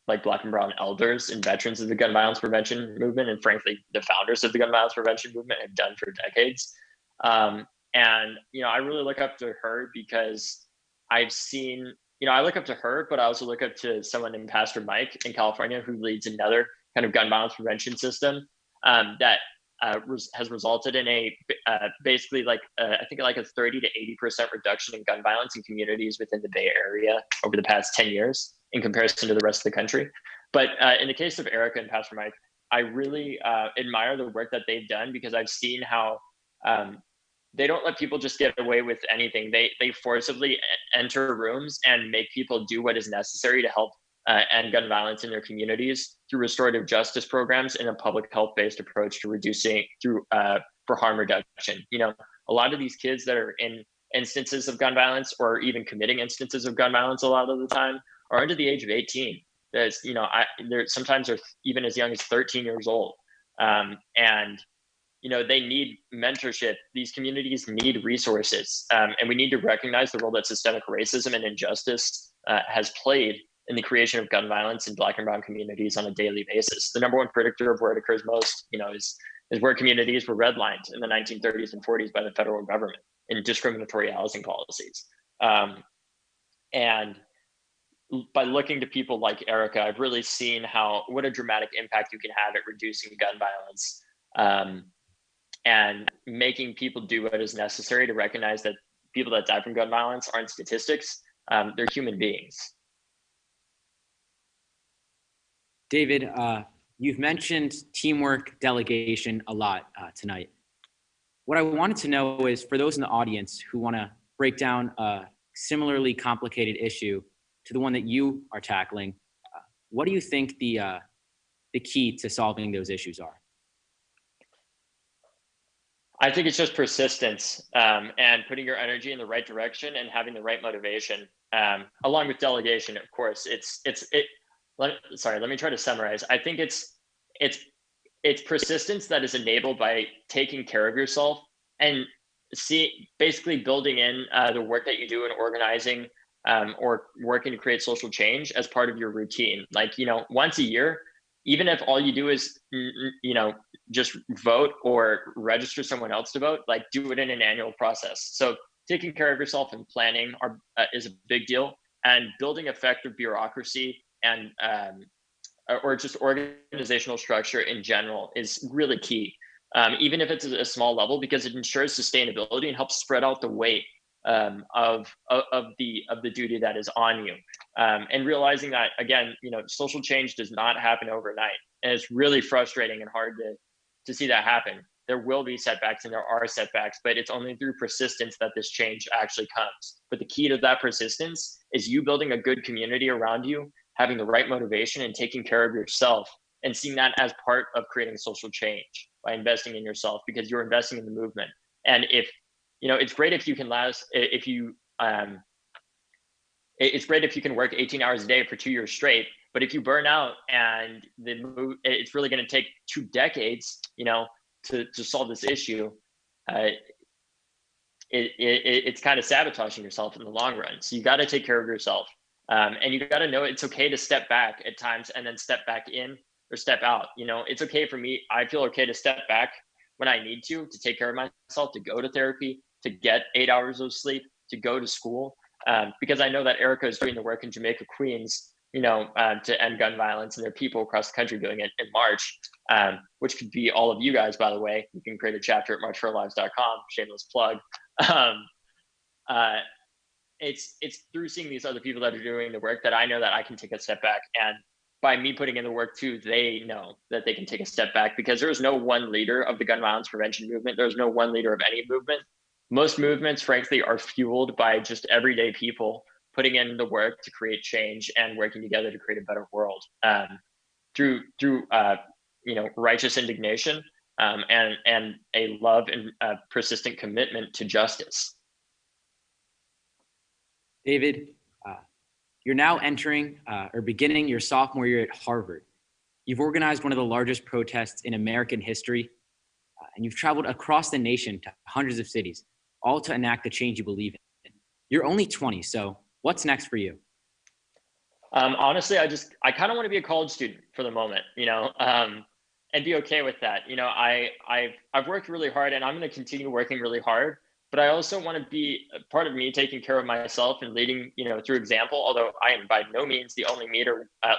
like Black and brown elders and veterans of the gun violence prevention movement, and frankly, the founders of the gun violence prevention movement have done for decades. And, I really look up to her because I've seen, I look up to her, but I also look up to someone named Pastor Mike in California, who leads another kind of gun violence prevention system that has resulted in basically I think like a 30 to 80% reduction in gun violence in communities within the Bay Area over the past 10 years in comparison to the rest of the country. But in the case of Erica and Pastor Mike, I really admire the work that they've done, because I've seen how they don't let people just get away with anything. They forcibly enter rooms and make people do what is necessary to help end gun violence in their communities through restorative justice programs and a public health-based approach to reducing for harm reduction. A lot of these kids that are in instances of gun violence, or even committing instances of gun violence a lot of the time, are under the age of 18. That's, sometimes they're even as young as 13 years old. And they need mentorship. These communities need resources. And we need to recognize the role that systemic racism and injustice has played in the creation of gun violence in Black and brown communities on a daily basis. The number one predictor of where it occurs most, is where communities were redlined in the 1930s and 40s by the federal government in discriminatory housing policies. And by looking to people like Erica, I've really seen what a dramatic impact you can have at reducing gun violence, and making people do what is necessary to recognize that people that die from gun violence aren't statistics, they're human beings. David, you've mentioned teamwork, delegation a lot tonight. What I wanted to know is, for those in the audience who want to break down a similarly complicated issue to the one that you are tackling, what do you think the key to solving those issues are? I think it's just persistence, and putting your energy in the right direction and having the right motivation, along with delegation. Of course, let me try to summarize. I think it's persistence that is enabled by taking care of yourself and basically building in the work that you do in organizing or working to create social change as part of your routine. Like, once a year, even if all you do is, just vote or register someone else to vote, like, do it in an annual process. So taking care of yourself and planning is a big deal, and building effective bureaucracy and or just organizational structure in general is really key, even if it's a small level, because it ensures sustainability and helps spread out the weight of the duty that is on you, and realizing that, again, social change does not happen overnight, and it's really frustrating and hard to see that happen. There will be setbacks, and there are setbacks, but it's only through persistence that this change actually comes. But the key to that persistence is you building a good community around you, having the right motivation, and taking care of yourself, and seeing that as part of creating social change by investing in yourself, because you're investing in the movement. And it's great if you can it's great if you can work 18 hours a day for 2 years straight, but if you burn out and it's really going to take 2 decades, to solve this issue, it's kind of sabotaging yourself in the long run. So you got to take care of yourself. And you got to know it's okay to step back at times and then step back in or step out. It's okay for me. I feel okay to step back when I need to take care of myself, to go to therapy, to get 8 hours of sleep, to go to school, because I know that Erica is doing the work in Jamaica, Queens, to end gun violence, and there are people across the country doing it in March, which could be all of you guys, by the way. You can create a chapter at marchforourlives.com, shameless plug. It's through seeing these other people that are doing the work that I know that I can take a step back. And by me putting in the work too, they know that they can take a step back, because there is no one leader of the gun violence prevention movement. There's no one leader of any movement. Most movements, frankly, are fueled by just everyday people putting in the work to create change and working together to create a better world, through righteous indignation, and a love and persistent commitment to justice. David, you're now entering or beginning your sophomore year at Harvard. You've organized one of the largest protests in American history, and you've traveled across the nation to hundreds of cities. all to enact the change you believe in. You're only 20, so what's next for you? Honestly, I kind of want to be a college student for the moment, and be okay with that. I've worked really hard, and I'm going to continue working really hard. But I also want to be part of me taking care of myself and leading, through example. Although I am by no means the only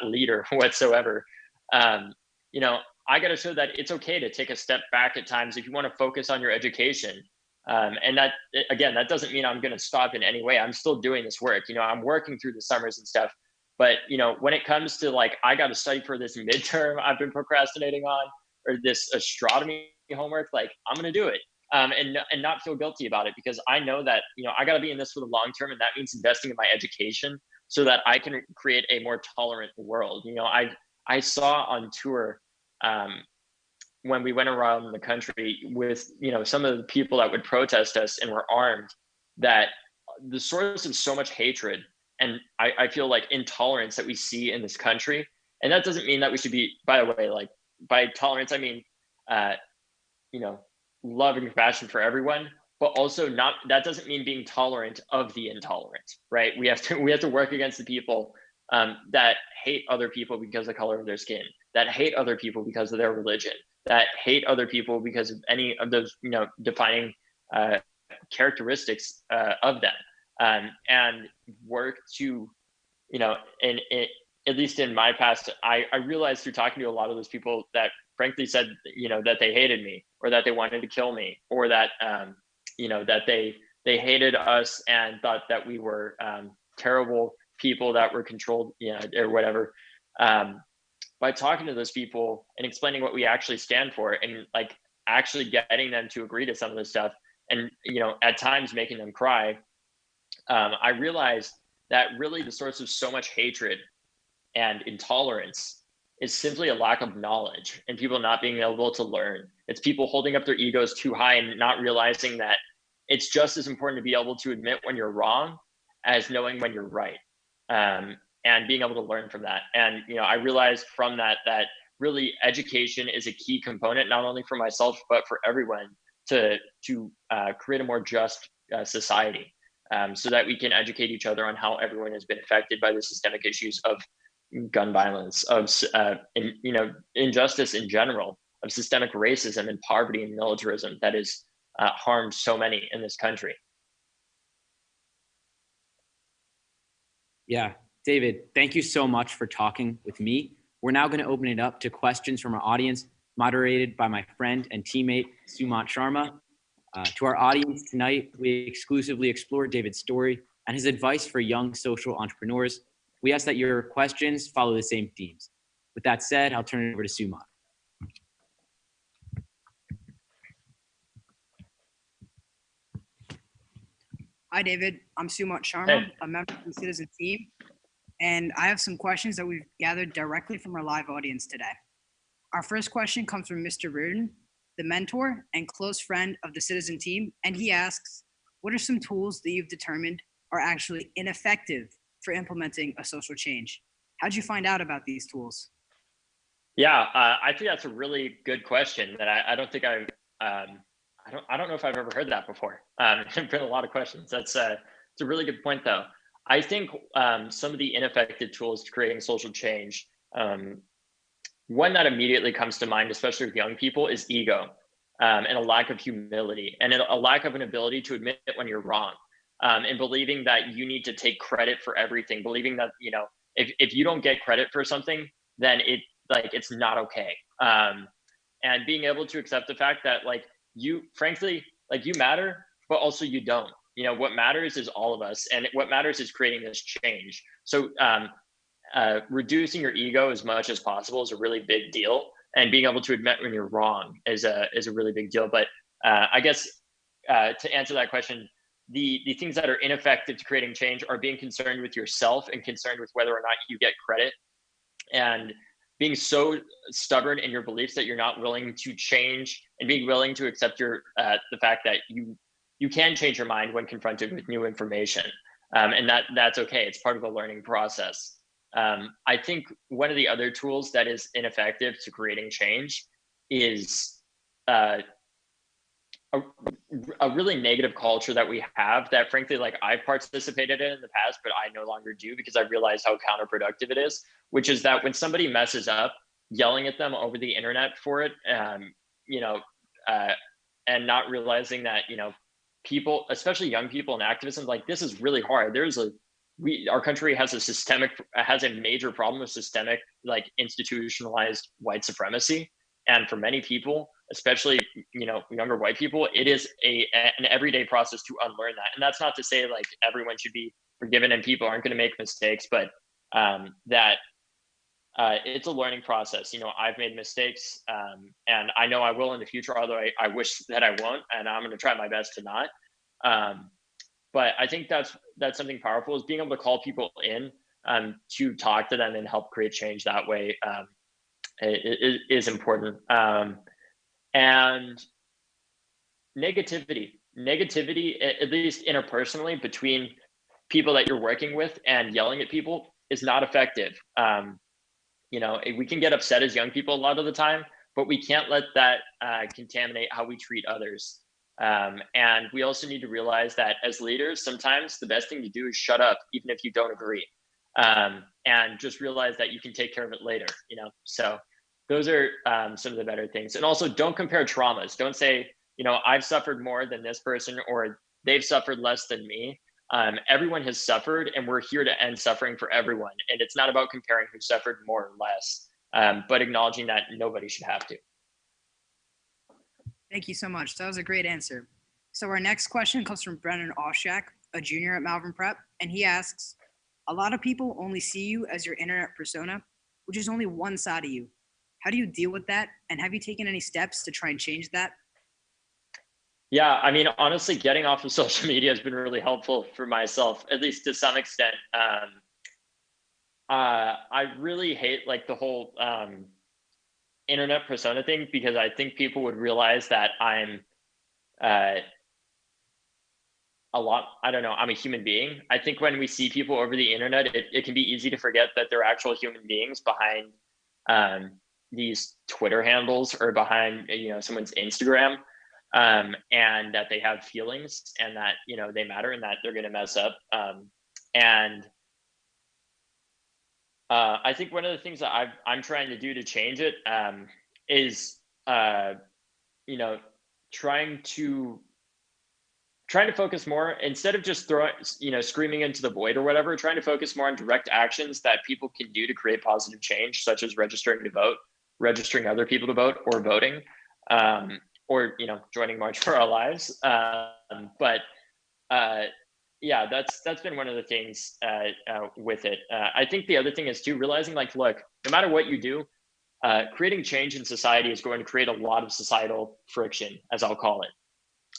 leader whatsoever. I got to show that it's okay to take a step back at times if you want to focus on your education. And that, again, that doesn't mean I'm going to stop in any way. I'm still doing this work. I'm working through the summers and stuff. But, when it comes to like, I got to study for this midterm I've been procrastinating on, or this astronomy homework, like I'm going to do it. And not feel guilty about it, because I know that, I got to be in this for the long term. And that means investing in my education so that I can create a more tolerant world. I saw on tour, when we went around the country with, some of the people that would protest us and were armed, that the source of so much hatred and I feel like intolerance that we see in this country. And that doesn't mean that we should be, by the way, like by tolerance, I mean, love and compassion for everyone, but also that doesn't mean being tolerant of the intolerant, right? We have to work against the people that hate other people because of the color of their skin, that hate other people because of their religion, that hate other people because of any of those, defining characteristics of them. And work to, at least in my past, I realized through talking to a lot of those people that frankly said, that they hated me, or that they wanted to kill me, or that, that they hated us and thought that we were terrible people that were controlled, or whatever. By talking to those people and explaining what we actually stand for, and like actually getting them to agree to some of this stuff, and, at times making them cry, I realized that really the source of so much hatred and intolerance is simply a lack of knowledge and people not being able to learn. It's people holding up their egos too high and not realizing that it's just as important to be able to admit when you're wrong as knowing when you're right, and being able to learn from that. And, I realized from that really education is a key component, not only for myself, but for everyone to create a more just society. So that we can educate each other on how everyone has been affected by the systemic issues of gun violence, of injustice in general, of systemic racism and poverty and militarism that has harmed so many in this country. Yeah, David, thank you so much for talking with me. We're now going to open it up to questions from our audience, moderated by my friend and teammate, Sumant Sharma. To our audience tonight, we exclusively explore David's story and his advice for young social entrepreneurs. We ask that your questions follow the same themes. With that said, I'll turn it over to Sumant. Hi, David. I'm Sumant Sharma, Hey. a member of the Citizen team, and I have some questions that we've gathered directly from our live audience today. Our first question comes from Mr. Reardon, the mentor and close friend of the Citizen team, and he asks, what are some tools that you've determined are actually ineffective for implementing a social change? How'd you find out about these tools? Yeah, I think that's a really good question that I don't think I don't know if I've ever heard that before. There've been a lot of questions. It's a really good point, though. I think some of the ineffective tools to creating social change, one that immediately comes to mind, especially with young people, is ego, and a lack of humility, and a lack of an ability to admit when you're wrong, and believing that you need to take credit for everything, believing that, if you don't get credit for something, then it's not okay. And being able to accept the fact that you matter, but also you don't. What matters is all of us, and what matters is creating this change. So reducing your ego as much as possible is a really big deal, and being able to admit when you're wrong is a really big deal. But I guess to answer that question, the things that are ineffective to creating change are being concerned with yourself and concerned with whether or not you get credit, and being so stubborn in your beliefs that you're not willing to change, and being willing to accept the fact that you can change your mind when confronted with new information, and that's okay. It's part of the learning process. I think one of the other tools that is ineffective to creating change is a, a really negative culture that we have that frankly, like I've participated in the past, but I no longer do because I realized how counterproductive it is, which is that when somebody messes up, yelling at them over the internet for it, you know, uh, and not realizing that, you know, people, especially young people in activism, like this is really hard. Our country has has a major problem with systemic, like institutionalized white supremacy. And for many people, especially, you know, younger white people, it is an everyday process to unlearn that. And that's not to say like everyone should be forgiven and people aren't going to make mistakes, but that it's a learning process. You know, I've made mistakes, and I know I will in the future, although I wish that I won't, and I'm going to try my best to not. But I think that's something powerful, is being able to call people in, to talk to them and help create change that way. It is important. And negativity, at least interpersonally between people that you're working with, and yelling at people is not effective. You know, we can get upset as young people a lot of the time, but we can't let that contaminate how we treat others. And we also need to realize that as leaders, sometimes the best thing to do is shut up, even if you don't agree, and just realize that you can take care of it later. You know, so those are some of the better things. And also, don't compare traumas. Don't say, you know, I've suffered more than this person, or they've suffered less than me. Everyone has suffered, and we're here to end suffering for everyone. And it's not about comparing who suffered more or less, but acknowledging that nobody should have to. Thank you so much. That was a great answer. So our next question comes from Brennan Oshak, a junior at Malvern Prep, and he asks, a lot of people only see you as your internet persona, which is only one side of you. How do you deal with that? And have you taken any steps to try and change that? Yeah, I mean, honestly, getting off of social media has been really helpful for myself, at least to some extent. I really hate like the whole internet persona thing, because I think people would realize that I'm I don't know, I'm a human being. I think when we see people over the internet, it can be easy to forget that they're actual human beings behind these Twitter handles, or behind, you know, someone's Instagram, and that they have feelings, and that, you know, they matter, and that they're going to mess up. And I think one of the things that I'm trying to do to change it is, you know, trying to focus more, instead of just screaming into the void or whatever, trying to focus more on direct actions that people can do to create positive change, such as registering to vote, registering other people to vote, or voting, or, you know, joining March for Our Lives. But yeah, that's been one of the things with it. I think the other thing is too, realizing like, look, no matter what you do, creating change in society is going to create a lot of societal friction, as I'll call it.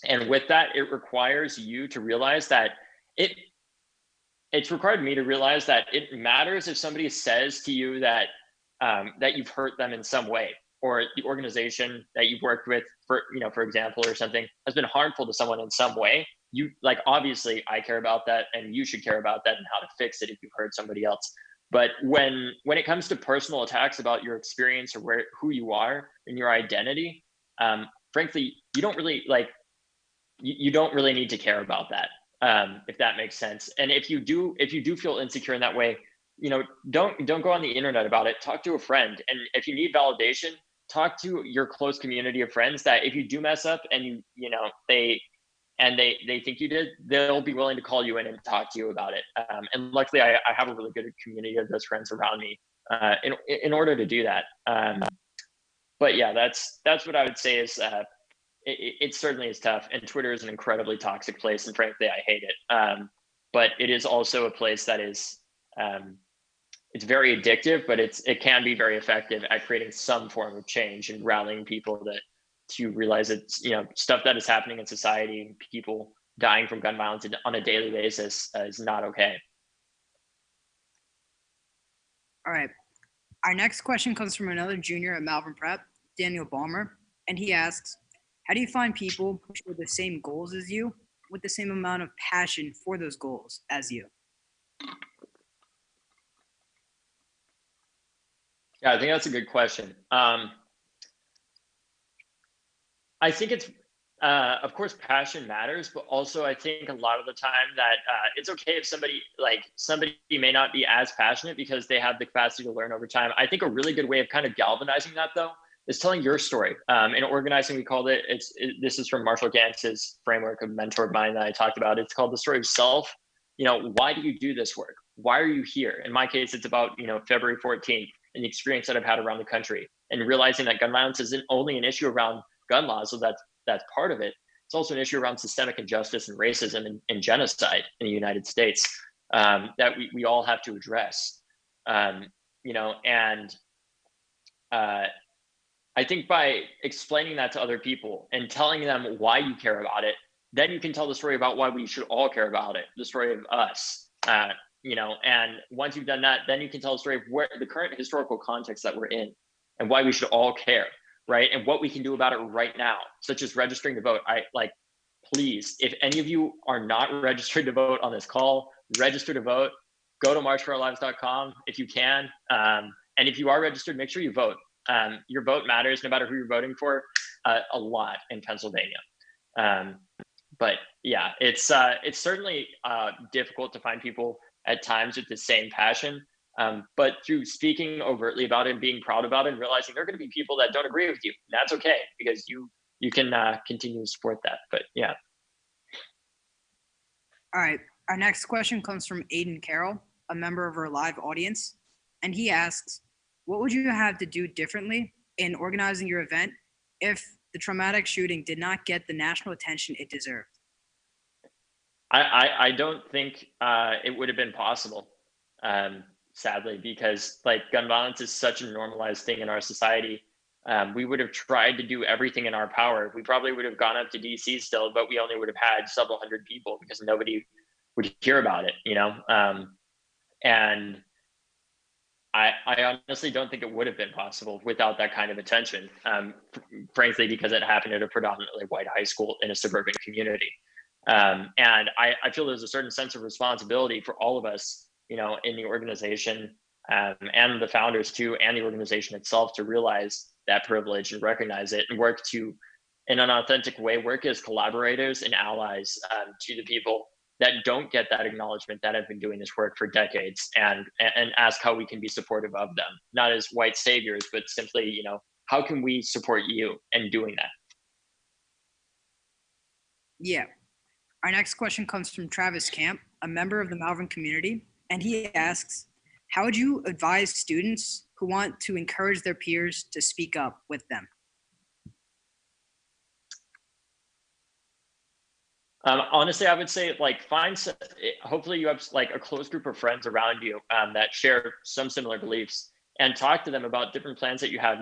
And with that, it requires you to realize that it's required me to realize that it matters if somebody says to you that that you've hurt them in some way, or the organization that you've worked with, for example, or something, has been harmful to someone in some way. You, like, obviously I care about that, and you should care about that, and how to fix it if you've hurt somebody else. But when it comes to personal attacks about your experience, or who you are and your identity, frankly, you don't really you don't really need to care about that, if that makes sense. And if you do feel insecure in that way, you know, don't go on the internet about it. Talk to a friend, and if you need validation, talk to your close community of friends that if you do mess up, and they think you did, they'll be willing to call you in and talk to you about it. And luckily, I have a really good community of those friends around me in order to do that. But yeah, that's what I would say is. It certainly is tough, and Twitter is an incredibly toxic place, and frankly, I hate it. But it is also a place that is, it's very addictive, but it can be very effective at creating some form of change and rallying people to realize it's, you know, stuff that is happening in society, people dying from gun violence on a daily basis, is not okay. All right. Our next question comes from another junior at Malvern Prep, Daniel Balmer, and he asks, how do you find people who share the same goals as you, with the same amount of passion for those goals as you? Yeah, I think that's a good question. I think Of course, passion matters, but also I think a lot of the time that it's okay if somebody may not be as passionate because they have the capacity to learn over time. I think a really good way of kind of galvanizing that though is telling your story. In organizing, we called it. This is from Marshall Gantz's framework of mentor of mine that I talked about. It's called the story of self. Why do you do this work? Why are you here? In my case, it's about February 14th and the experience that I've had around the country and realizing that gun violence isn't only an issue around gun laws, so that's part of it. It's also an issue around systemic injustice and racism and genocide in the United States that we all have to address. I think by explaining that to other people and telling them why you care about it, then you can tell the story about why we should all care about it, the story of us. And once you've done that, then you can tell the story of where the current historical context that we're in and why we should all care, right? And what we can do about it right now, such as registering to vote. Please, if any of you are not registered to vote on this call, register to vote. Go to marchforourlives.com if you can. And if you are registered, make sure you vote. Your vote matters no matter who you're voting for, a lot in Pennsylvania. But yeah, it's certainly difficult to find people at times with the same passion. But through speaking overtly about it and being proud about it and realizing there are going to be people that don't agree with you, and that's okay because you can continue to support that. But yeah. All right. Our next question comes from Aiden Carroll, a member of our live audience. And he asks, what would you have to do differently in organizing your event if the traumatic shooting did not get the national attention it deserved? I don't think it would have been possible, sadly, because gun violence is such a normalized thing in our society. We would have tried to do everything in our power. We probably would have gone up to DC still, but we only would have had several hundred people because nobody would hear about it, and I honestly don't think it would have been possible without that kind of attention, frankly, because it happened at a predominantly white high school in a suburban community. And I feel there's a certain sense of responsibility for all of us, in the organization and the founders too, and the organization itself to realize that privilege and recognize it and work to, in an authentic way, work as collaborators and allies to the people that don't get that acknowledgement that have been doing this work for decades and ask how we can be supportive of them, not as white saviors, but simply, how can we support you in doing that? Yeah. Our next question comes from Travis Camp, a member of the Malvern community, and he asks, how would you advise students who want to encourage their peers to speak up with them? Honestly, I would say hopefully you have a close group of friends around you that share some similar beliefs and talk to them about different plans that you have.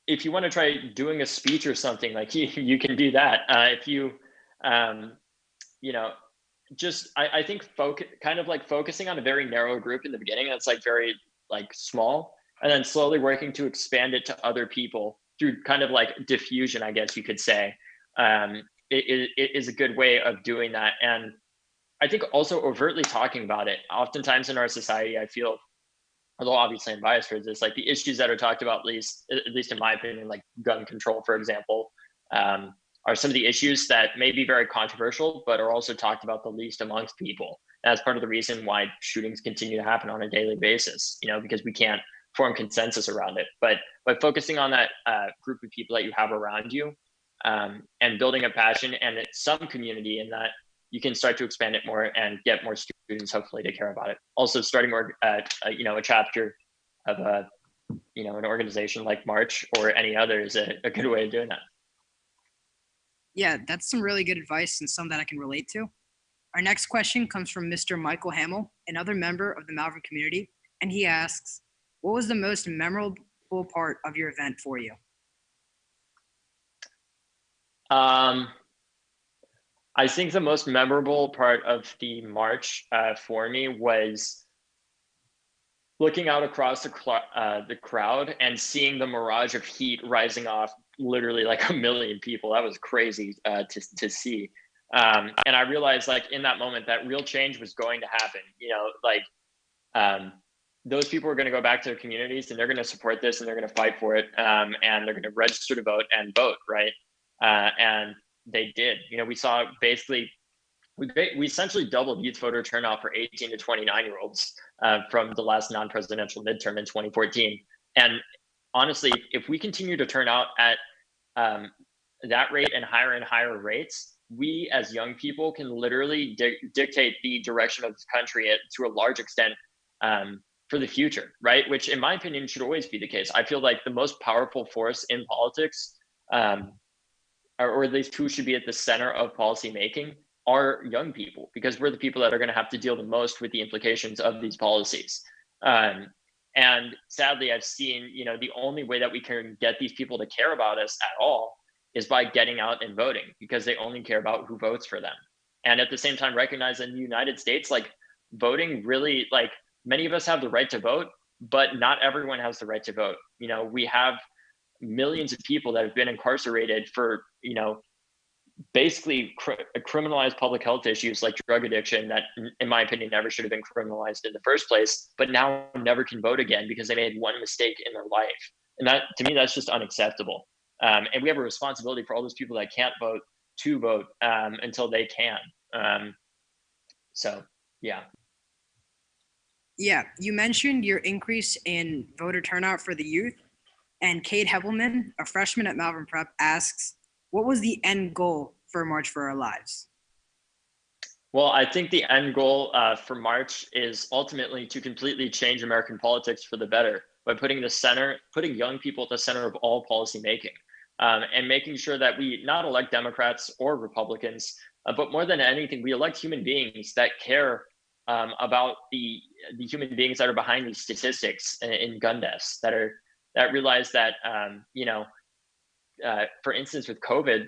If you want to try doing a speech or something, you can do that. If you, I think focusing on a very narrow group in the beginning, that's very small, and then slowly working to expand it to other people through kind of diffusion, I guess you could say. It is a good way of doing that. And I think also overtly talking about it. Oftentimes in our society, I feel, although obviously I'm biased for this, the issues that are talked about, at least in my opinion, gun control, for example, are some of the issues that may be very controversial, but are also talked about the least amongst people. That's part of the reason why shootings continue to happen on a daily basis, because we can't form consensus around it. But by focusing on that group of people that you have around you, and building a passion and some community in that, you can start to expand it more and get more students hopefully to care about it. Also, starting a chapter of an organization like March or any other is a good way of doing that. Yeah, that's some really good advice and some that I can relate to. Our next question comes from Mr. Michael Hamill, another member of the Malvern community, and he asks, what was the most memorable part of your event for you? I think the most memorable part of the march for me was looking out across the crowd and seeing the mirage of heat rising off literally 1 million people. That was crazy to see. And I realized in that moment that real change was going to happen. those people are going to go back to their communities and they're going to support this and they're going to fight for it. And they're going to register to vote and vote, right? And they did. We saw basically, we essentially doubled youth voter turnout for 18 to 29-year-olds from the last non-presidential midterm in 2014. And honestly, if we continue to turn out at that rate and higher rates, we as young people can literally dictate the direction of this country to a large extent for the future, right? Which in my opinion should always be the case. I feel like the most powerful force in politics, or at least who should be at the center of policy making, are young people, because we're the people that are going to have to deal the most with the implications of these policies. And sadly, I've seen, the only way that we can get these people to care about us at all is by getting out and voting, because they only care about who votes for them. And at the same time, recognize in the United States, like voting really, like many of us have the right to vote, but not everyone has the right to vote. We have millions of people that have been incarcerated for, basically criminalized public health issues like drug addiction that, in my opinion, never should have been criminalized in the first place, but now never can vote again because they made one mistake in their life. And that, to me, that's just unacceptable. And we have a responsibility for all those people that can't vote to vote until they can. So, yeah. Yeah, you mentioned your increase in voter turnout for the youth, and Kate Heppelman, a freshman at Malvern Prep, asks, what was the end goal for March for Our Lives? Well, I think the end goal for March is ultimately to completely change American politics for the better by putting young people at the center of all policy making, and making sure that we not elect Democrats or Republicans, but more than anything, we elect human beings that care about the human beings that are behind these statistics in gun deaths, that realize that for instance, with COVID,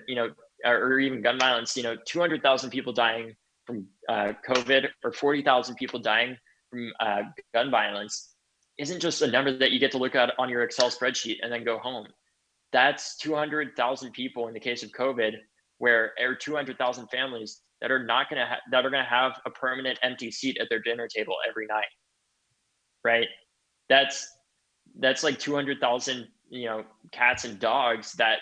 or even gun violence, 200,000 people dying from COVID or 40,000 people dying from gun violence isn't just a number that you get to look at on your Excel spreadsheet and then go home. That's 200,000 people in the case of COVID, where 200,000 families that are going to have a permanent empty seat at their dinner table every night, right? That's like 200,000, cats and dogs that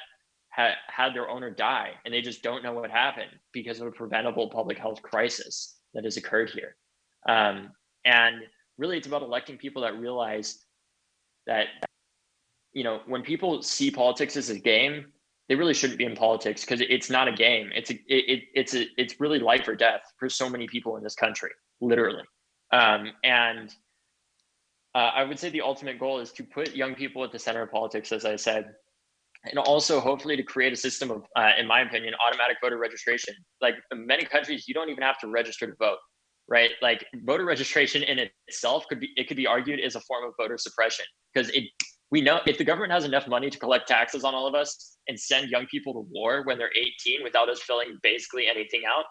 had their owner die, and they just don't know what happened because of a preventable public health crisis that has occurred here. And really, it's about electing people that realize that, when people see politics as a game, they really shouldn't be in politics, because it's not a game. It's really life or death for so many people in this country, literally. And I would say the ultimate goal is to put young people at the center of politics, as I said, and also hopefully to create a system of, in my opinion, automatic voter registration. Like in many countries, you don't even have to register to vote, right? Like voter registration in itself could be argued as a form of voter suppression, because we know if the government has enough money to collect taxes on all of us and send young people to war when they're 18 without us filling basically anything out,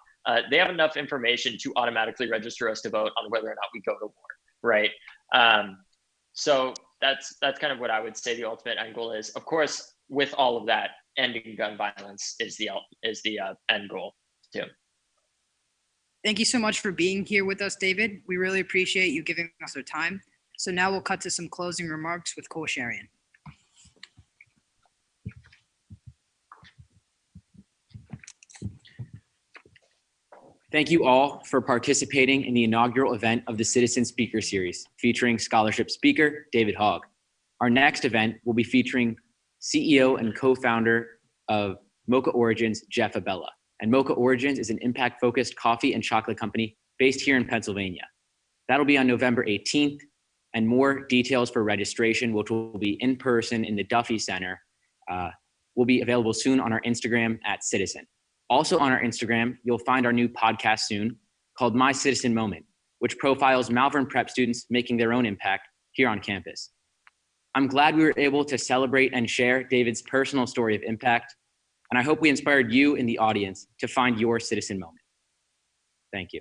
they have enough information to automatically register us to vote on whether or not we go to war, right? So that's kind of what I would say the ultimate end goal is. Of course, with all of that, ending gun violence is the end goal too. Thank you so much for being here with us, David. We really appreciate you giving us your time. So now we'll cut to some closing remarks with Cole Sharian. Thank you all for participating in the inaugural event of the Citizen Speaker Series, featuring scholarship speaker David Hogg. Our next event will be featuring CEO and co-founder of Mocha Origins, Jeff Abella. And Mocha Origins is an impact-focused coffee and chocolate company based here in Pennsylvania. That'll be on November 18th, and more details for registration, which will be in person in the Duffy Center, will be available soon on our Instagram @Citizen. Also on our Instagram, you'll find our new podcast soon called My Citizen Moment, which profiles Malvern Prep students making their own impact here on campus. I'm glad we were able to celebrate and share David's personal story of impact, and I hope we inspired you in the audience to find your citizen moment. Thank you.